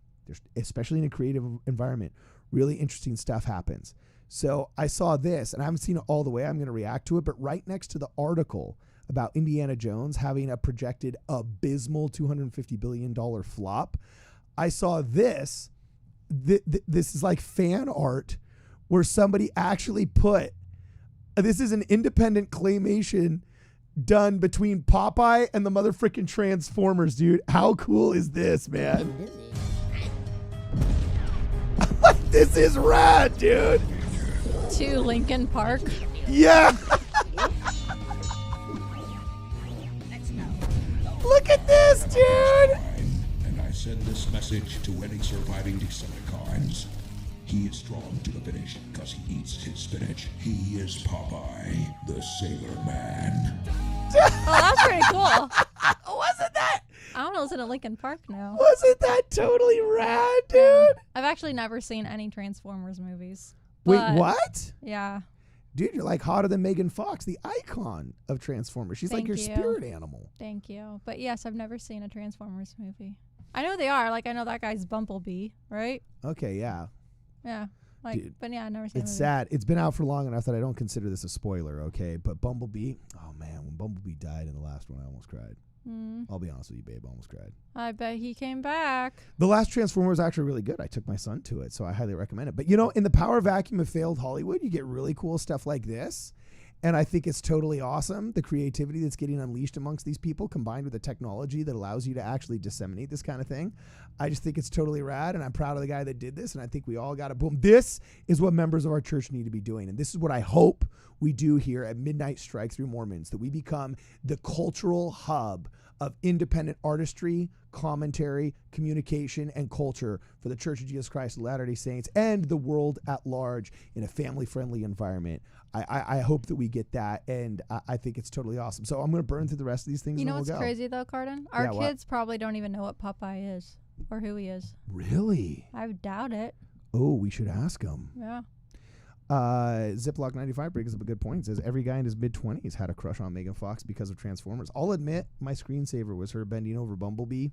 especially in a creative environment, really interesting stuff happens. So I saw this, and I haven't seen it all the way. I'm going to react to it. But right next to the article about Indiana Jones having a projected abysmal $250 billion flop, I saw this. This is like fan art where somebody actually put, this is an independent claymation done between Popeye and the mother freaking Transformers, dude. How cool is this, man? This is rad, dude. To Lincoln Park. Yeah. Look at this, dude. And I send this message to any surviving Decepticons. He is strong to the finish because he eats his spinach. He is Popeye, the Sailor Man. Oh, that's pretty cool. Wasn't that? I want to listen to Linkin Park now. Wasn't that totally rad, dude? I've actually never seen any Transformers movies. Wait, what? Yeah. Dude, you're like hotter than Megan Fox, the icon of Transformers. She's like Thank your you. spirit animal. Thank you. But yes, I've never seen a Transformers movie. I know they are. Like, I know that guy's Bumblebee, right? Okay, yeah. Yeah. Like, Dude, but yeah, I've never seen It's a movie. sad. It's been out for long enough that I don't consider this a spoiler, okay? But Bumblebee, oh man, when Bumblebee died in the last one, I almost cried. I'll be honest with you, babe, I almost cried. I bet he came back. The last Transformer was actually really good. I took my son to it, so I highly recommend it. But you know, in the power vacuum of failed Hollywood, you get really cool stuff like this. And I think it's totally awesome. The creativity that's getting unleashed amongst these people combined with the technology that allows you to actually disseminate this kind of thing. I just think it's totally rad. And I'm proud of the guy that did this. And I think we all got to boom. This is what members of our church need to be doing. And this is what I hope we do here at Midnight Strike Through Mormons, that we become the cultural hub of independent artistry, commentary, communication, and culture for the Church of Jesus Christ of Latter-day Saints and the world at large in a family-friendly environment. I hope that we get that, and I think it's totally awesome. So I'm going to burn through the rest of these things. You know and what's we'll go. crazy though, Cardin? Our Yeah, what? kids probably don't even know what Popeye is or who he is. Really? I doubt it. Oh, we should ask them. Yeah. Ziploc 95 brings up a good point. It says every guy in his mid-20s had a crush on Megan Fox because of Transformers. I'll admit my screensaver was her bending over Bumblebee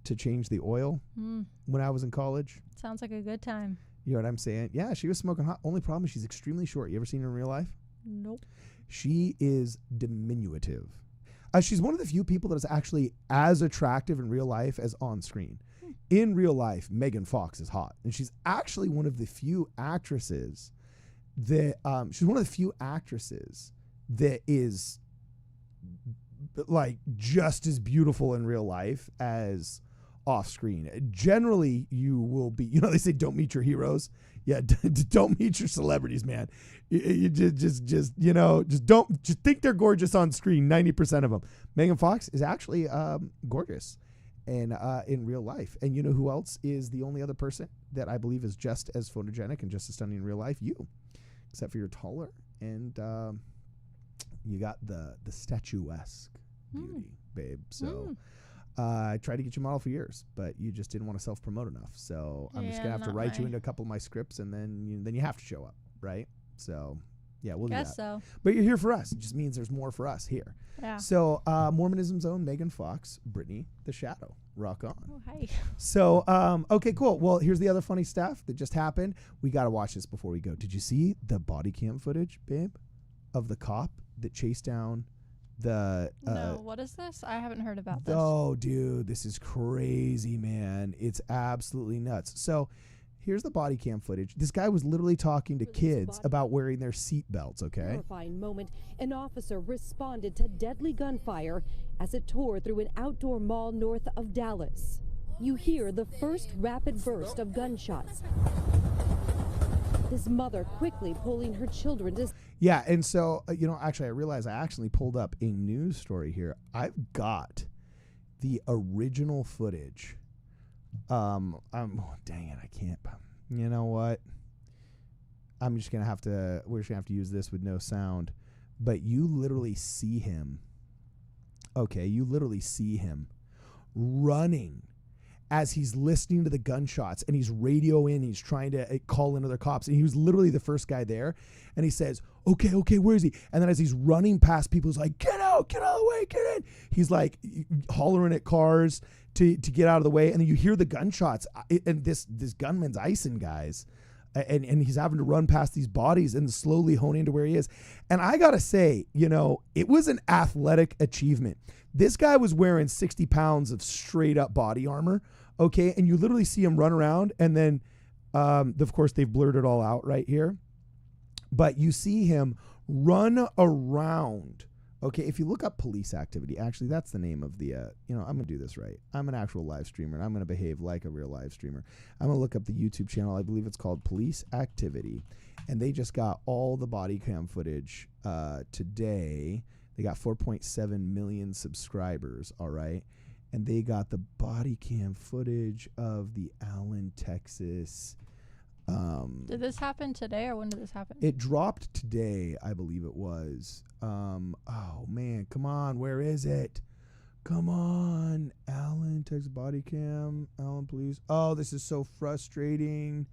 to change the oil when I was in college. Sounds like a good time. You know what I'm saying? Yeah, she was smoking hot. Only problem is she's extremely short. You ever seen her in real life? Nope. She is diminutive. She's one of the few people that is actually as attractive in real life as on screen. In real life, Megan Fox is hot. And she's actually one of the few actresses that is like just as beautiful in real life as off screen. Generally, you will be, they say don't meet your heroes. Yeah, don't meet your celebrities, man. You just think they're gorgeous on screen. 90% of them. Megan Fox is actually gorgeous, and in real life. And you know who else is the only other person that I believe is just as photogenic and just as stunning in real life? You, except for you're taller and you got the statuesque beauty, babe. So. I tried to get you a model for years, but you just didn't want to self-promote enough. So I'm just gonna have to write you into a couple of my scripts, and then you have to show up, right? So yeah, we'll do that. So. But you're here for us. It just means there's more for us here. Yeah. So Mormonism's own Megan Fox, Brittany the Shadow, rock on. Oh, hi. So okay, cool. Well, here's the other funny stuff that just happened. We got to watch this before we go. Did you see the body cam footage, babe, of the cop that chased down the no, what is this? I haven't heard about this. Oh, dude, this is crazy, man. It's absolutely nuts. So here's the body cam footage. This guy was literally talking to kids about wearing their seat belts, okay? Terrifying moment. An officer responded to deadly gunfire as it tore through an outdoor mall north of Dallas. You hear the first rapid burst of gunshots. His mother quickly pulling her children to... Yeah, and so, actually, I realized I actually pulled up a news story here. I've got the original footage. Dang it, I can't. You know what? We're just going to have to use this with no sound. But you literally see him. Okay, you literally see him running as he's listening to the gunshots, and he's radioing, he's trying to call in other cops, and he was literally the first guy there, and he says, okay, where is he? And then as he's running past people, he's like, get out of the way, get in. He's like hollering at cars to get out of the way, and then you hear the gunshots, and this gunman's icing guys, and he's having to run past these bodies and slowly hone into where he is. And I gotta say, it was an athletic achievement. This guy was wearing 60 pounds of straight up body armor. Okay, and you literally see him run around, and then, of course, they've blurred it all out right here. But you see him run around. Okay, if you look up police activity, actually, that's the name of the, I'm going to do this right. I'm an actual live streamer, and I'm going to behave like a real live streamer. I'm going to look up the YouTube channel. I believe it's called Police Activity, and they just got all the body cam footage today. They got 4.7 million subscribers, all right? And they got the body cam footage of the Allen, Texas. Did this happen today, or when did this happen? It dropped today, I believe it was. Oh, man, come on. Where is it? Come on. Allen, Texas body cam. Allen, please. Oh, this is so frustrating.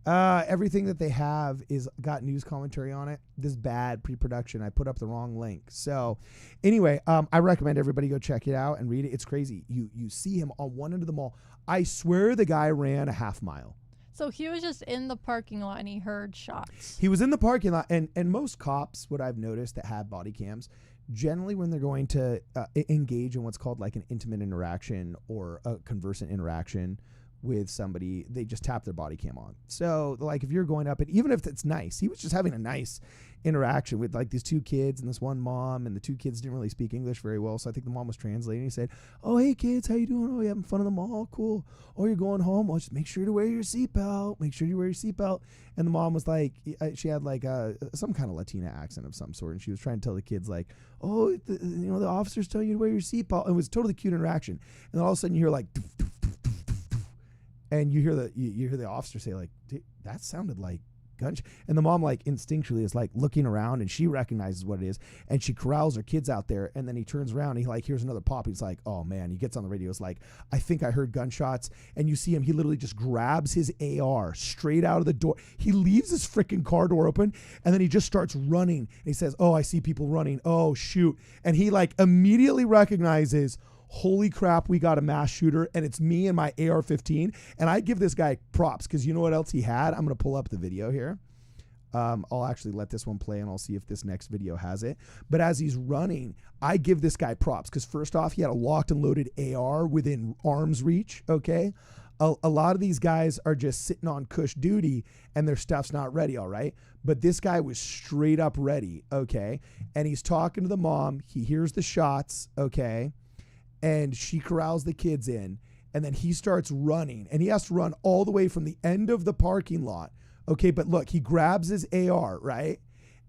Everything that they have is got news commentary on it. This is bad pre-production. I put up the wrong link. So anyway, I recommend everybody go check it out and read it. It's crazy. You see him on one end of the mall. I swear the guy ran a half mile. So he was just in the parking lot and he heard shots. He was in the parking lot, and most cops, what I've noticed that have body cams, generally when they're going to engage in what's called like an intimate interaction or a conversant interaction with somebody, they just tap their body cam on. So like if you're going up, and even if it's nice, he was just having a nice interaction with like these two kids and this one mom, and the two kids didn't really speak English very well, so I think the mom was translating. He said, "Oh, hey kids, how you doing? Oh, you having fun in the mall? Cool. Oh, you're going home? Well, just make sure to wear your seatbelt. Make sure you wear your seatbelt." And the mom was like, she had like some kind of Latina accent of some sort, and she was trying to tell the kids like, "Oh, the officers tell you to wear your seatbelt." And it was a totally cute interaction. And then all of a sudden you hear like, doof, doof, doof, doof, doof, doof. And you hear the officer say like, "That sounded like gunshot." And the mom like instinctually is like looking around, and she recognizes what it is, and she corrals her kids out there. And then he turns around and he like hears another pop. He's like, "Oh man." He gets on the radio. It's like, "I think I heard gunshots." And you see him, he literally just grabs his AR straight out of the door. He leaves his freaking car door open, and then he just starts running. And he says, "Oh, I see people running. Oh shoot." And he like immediately recognizes, holy crap, we got a mass shooter, and it's me and my AR-15. And I give this guy props, because you know what else he had? I'm going to pull up the video here. I'll actually let this one play, and I'll see if this next video has it. But as he's running, I give this guy props, because first off, he had a locked and loaded AR within arm's reach, okay? A lot of these guys are just sitting on cush duty, and their stuff's not ready, all right? But this guy was straight up ready, okay? And he's talking to the mom. He hears the shots, okay? And she corrals the kids in, and then he starts running, and he has to run all the way from the end of the parking lot. Okay, but look, he grabs his AR, right?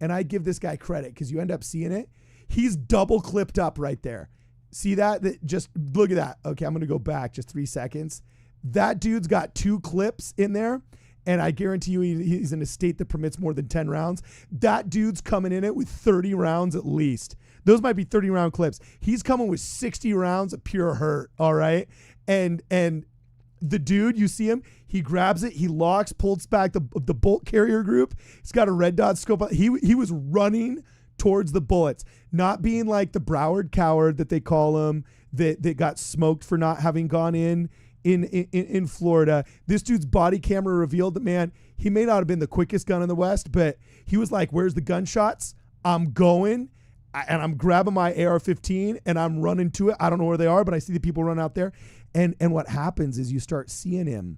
And I give this guy credit, because you end up seeing it. He's double clipped up right there. See that? Just look at that. Okay, I'm going to go back just 3 seconds. That dude's got 2 clips in there, and I guarantee you he's in a state that permits more than 10 rounds. That dude's coming in it with 30 rounds at least. Those might be 30-round clips. He's coming with 60 rounds of pure hurt, all right? And the dude, you see him, he grabs it, he locks, pulls back the bolt carrier group. He's got a red dot scope. He was running towards the bullets, not being like the Broward coward that they call him, that got smoked for not having gone in Florida. This dude's body camera revealed that, man, he may not have been the quickest gun in the West, but he was like, "Where's the gunshots? I'm going." And I'm grabbing my AR-15 and I'm running to it. I don't know where they are, but I see the people run out there. And what happens is you start seeing him.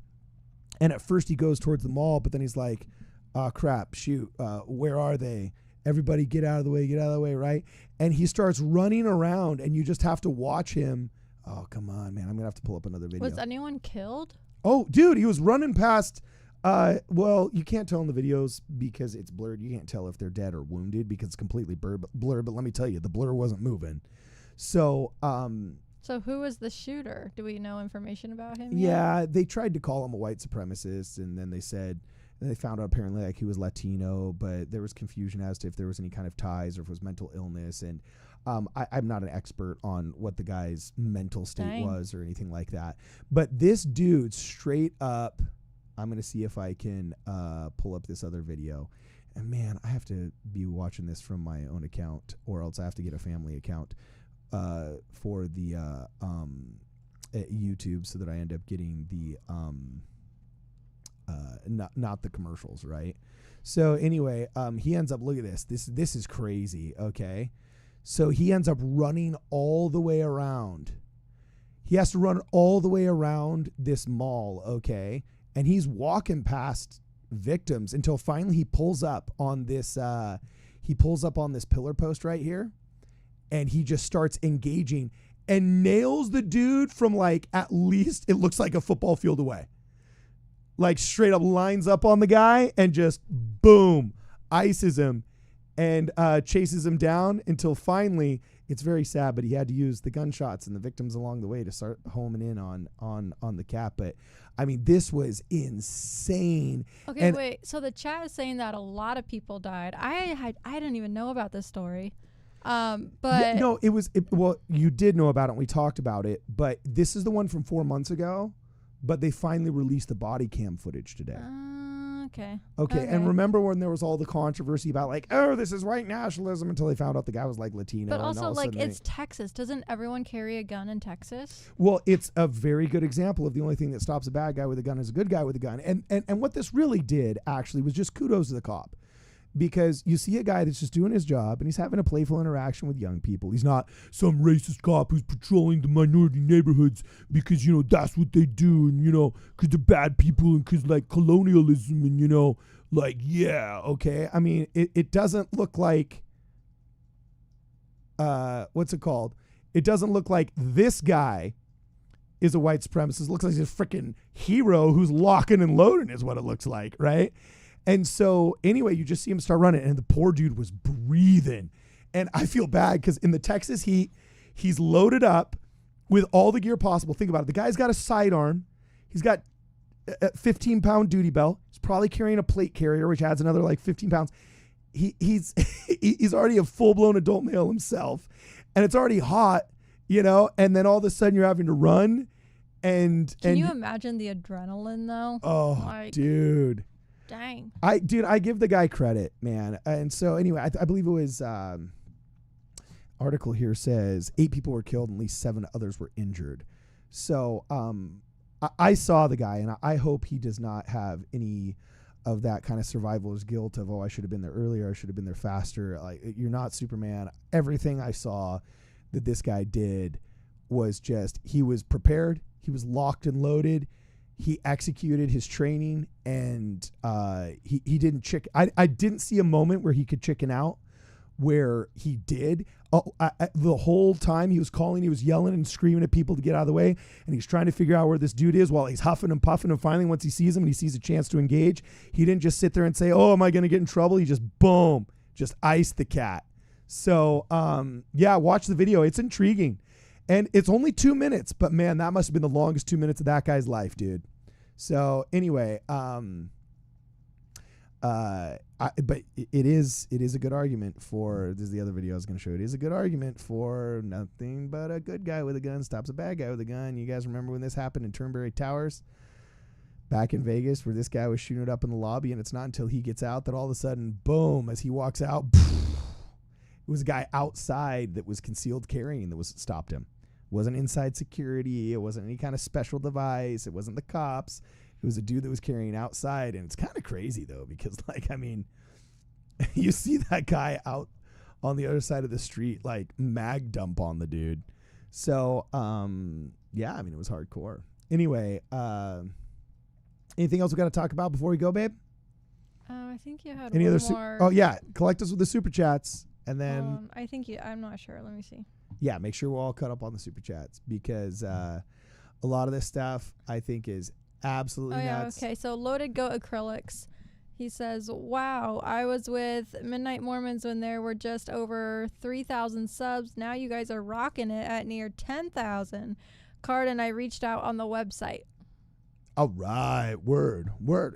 And at first he goes towards the mall, but then he's like, "Oh crap, shoot, where are they? Everybody get out of the way, right?" And he starts running around, and you just have to watch him. Oh, come on, man. I'm going to have to pull up another video. Was anyone killed? Oh, dude, he was running past. Well, you can't tell in the videos because it's blurred. You can't tell if they're dead or wounded because it's completely blurred. But let me tell you, the blur wasn't moving. So, So who was the shooter? Do we know information about him? Yeah, they tried to call him a white supremacist, and then they found out apparently like he was Latino, but there was confusion as to if there was any kind of ties or if it was mental illness. And I'm not an expert on what the guy's mental state was or anything like that. But this dude straight up, I'm going to see if I can pull up this other video. And man, I have to be watching this from my own account, or else I have to get a family account for the YouTube, so that I end up getting the not the commercials, right? So anyway, he ends up, look at this. This is crazy, okay? So he ends up running all the way around. He has to run all the way around this mall, okay? And he's walking past victims until finally he pulls up on this pillar post right here, and he just starts engaging and nails the dude from like at least it looks like a football field away. Like straight up lines up on the guy and just boom, ices him and chases him down until finally, it's very sad, but he had to use the gunshots and the victims along the way to start homing in on the cap. But I mean, this was insane. Okay, and wait. So the chat is saying that a lot of people died. I didn't even know about this story. But yeah, no, well, you did know about it. And we talked about it, but this is the one from 4 months ago. But they finally released the body cam footage today. Okay, and remember when there was all the controversy about like, oh, this is white nationalism, until they found out the guy was like Latino. But and also, all of a like, sudden it's Texas. Doesn't everyone carry a gun in Texas? Well, it's a very good example of the only thing that stops a bad guy with a gun is a good guy with a gun. And what this really did actually was just kudos to the cop. Because you see a guy that's just doing his job and he's having a playful interaction with young people. He's not some racist cop who's patrolling the minority neighborhoods because, you know, that's what they do. And, you know, because they're bad people and because, like, colonialism and, you know, like, yeah, okay. I mean, it doesn't look like, what's it called? It doesn't look like this guy is a white supremacist. It looks like he's a freaking hero who's locking and loading is what it looks like, right? And so anyway, you just see him start running and the poor dude was breathing. And I feel bad because in the Texas heat, he's loaded up with all the gear possible. Think about it. The guy's got a sidearm. He's got a 15-pound duty belt. He's probably carrying a plate carrier, which adds another like 15 pounds. He's already a full-blown adult male himself. And it's already hot, you know, and then all of a sudden you're having to run. And Can you imagine the adrenaline though? Oh, like, dude. Dang. I give the guy credit, man. And so anyway, I believe it was article here says 8 people were killed and at least 7 others were injured. So I saw the guy and I hope he does not have any of that kind of survivalist guilt of, oh, I should have been there earlier, I should have been there faster. Like, you're not Superman. Everything I saw that this guy did was just, he was prepared, he was locked and loaded. He executed his training and he didn't I didn't see a moment where he could chicken out where he did. The whole time he was calling, he was yelling and screaming at people to get out of the way. And he's trying to figure out where this dude is while he's huffing and puffing. And finally, once he sees him and he sees a chance to engage, he didn't just sit there and say, oh, am I going to get in trouble? He just, boom, just iced the cat. So, yeah, watch the video. It's intriguing. And it's only 2 minutes, but man, that must have been the longest 2 minutes of that guy's life, dude. So anyway, but it is a good argument for, this is the other video I was going to show. It is a good argument for nothing but a good guy with a gun stops a bad guy with a gun. You guys remember when this happened in Turnberry Towers back in Vegas, where this guy was shooting it up in the lobby, and it's not until he gets out that all of a sudden, boom, as he walks out, it was a guy outside that was concealed carrying that stopped him. It wasn't inside security. It wasn't any kind of special device. It wasn't the cops. It was a dude that was carrying outside. And it's kind of crazy, though, because, like, I mean, you see that guy out on the other side of the street, like, mag dump on the dude. So, yeah, I mean, it was hardcore. Anyway, anything else we got to talk about before we go, babe? I think you had any one other more. Oh, yeah. Collect us with the super chats. And then I think I'm not sure. Let me see. Yeah, make sure we're all caught up on the super chats because a lot of this stuff I think is absolutely nuts. Okay. So Loaded Goat Acrylics, he says, wow, I was with Midnight Mormons when there were just over 3,000 subs. Now you guys are rocking it at near 10,000. Card and I reached out on the website. All right, word.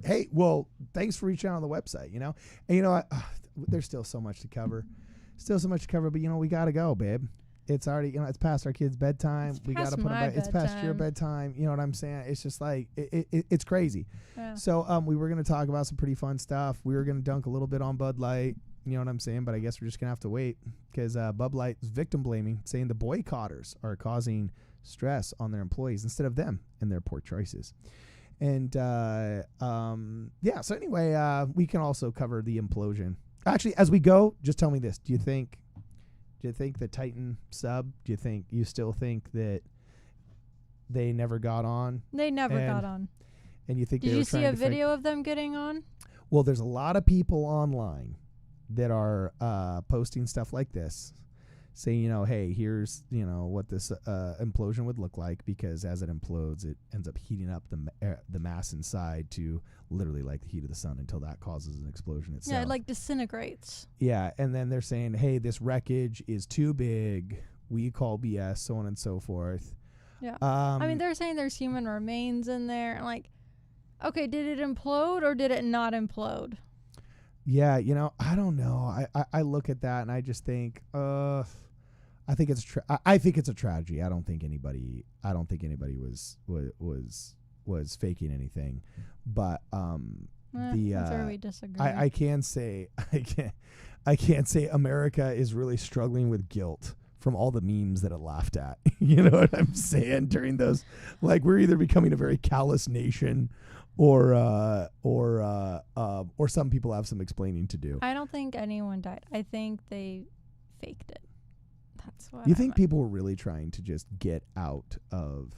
Hey, well, thanks for reaching out on the website, you know. And you know what? There's still so much to cover. But you know, we got to go, babe. It's already, you know, it's past our kids' bedtime. We got to put them it's past your bedtime. You know what I'm saying? It's just like, it's crazy. Yeah. So we were going to talk about some pretty fun stuff. We were going to dunk a little bit on Bud Light. You know what I'm saying? But I guess we're just going to have to wait because Bud Light is victim blaming, saying the boycotters are causing stress on their employees instead of them and their poor choices. And yeah, so anyway, we can also cover the implosion. Actually, as we go, just tell me this. Do you think the Titan sub, you still think that they never got on? They never got on. And you think Did you see a video of them getting on? Well, there's a lot of people online that are posting stuff like this, saying, you know, hey, here's, you know, what this implosion would look like, because as it implodes, it ends up heating up the mass inside to literally like the heat of the sun until that causes an explosion itself. Yeah, it like disintegrates. Yeah, and then they're saying, hey, this wreckage is too big. We call BS, so on and so forth. Yeah. I mean, they're saying there's human remains in there. Like, okay, did it implode or did it not implode? Yeah, you know, I don't know. I look at that and I just think, I think it's a tragedy. I don't think anybody was faking anything. But That's where we disagree. I can say I can't say America is really struggling with guilt from all the memes that it laughed at. You know what I'm saying? During those, like, we're either becoming a very callous nation, or some people have some explaining to do. I don't think anyone died. I think they faked it. That's what. You think people were really trying to just get out of?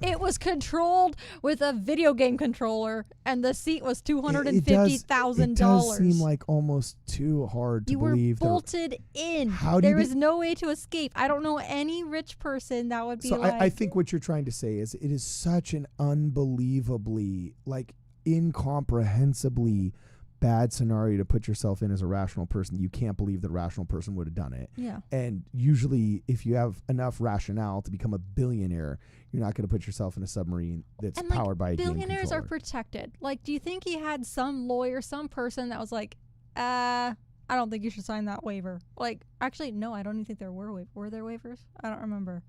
It was controlled with a video game controller, and the seat was $250,000. It does seem like almost too hard to believe. You were bolted in. There is no way to escape. I don't know any rich person that would be like. I think what you're trying to say is it is such an unbelievably, like, incomprehensibly bad scenario to put yourself in as a rational person. You can't believe that a rational person would have done it. Yeah. And usually, if you have enough rationale to become a billionaire, you're not going to put yourself in a submarine that's powered by a game controller. Billionaires are protected. Like, do you think he had some lawyer, some person that was like, I don't think you should sign that waiver? Like, actually, no, I don't even think there were waivers. Were there waivers? I don't remember.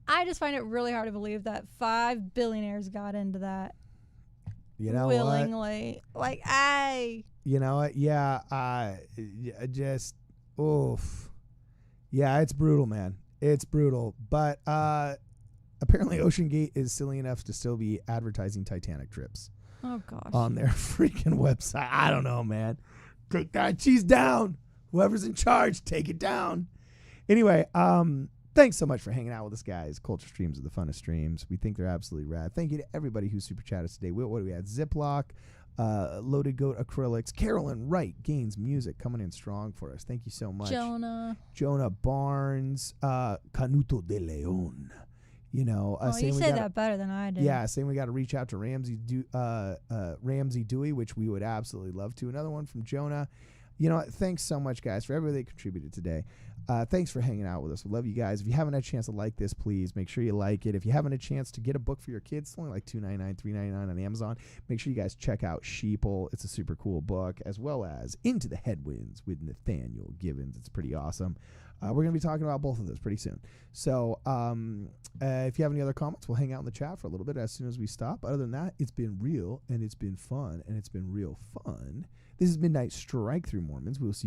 I just find it really hard to believe that 5 billionaires got into that. You know willingly. What? Like, you know what? Yeah, just, oof. Yeah, it's brutal, man. It's brutal. But apparently OceanGate is silly enough to still be advertising Titanic trips. Oh, gosh. On their freaking website. I don't know, man. Take that cheese down. Whoever's in charge, take it down. Anyway, thanks so much for hanging out with us, guys. Culture Streams are the funnest streams. We think they're absolutely rad. Thank you to everybody who super chatted us today. What do we have? Ziploc, Loaded Goat Acrylics, Carolyn Wright, Gaines Music coming in strong for us. Thank you so much. Jonah Barnes, Canuto de Leon. You know, you said that better than I did. Yeah, saying we got to reach out to Ramsey Dewey, which we would absolutely love to. Another one from Jonah. You know, thanks so much, guys, for everybody that contributed today. Thanks for hanging out with us. We love you guys. If you haven't had a chance to like this, please make sure you like it. If you haven't had a chance to get a book for your kids, it's only like $2.99, $3.99 on Amazon. Make sure you guys check out Sheeple. It's a super cool book, as well as Into the Headwinds with Nathaniel Givens. It's pretty awesome. We're going to be talking about both of those pretty soon. So if you have any other comments, we'll hang out in the chat for a little bit as soon as we stop. Other than that, it's been real, and it's been fun, and it's been real fun. This is Midnight Strike Through Mormons. We'll see you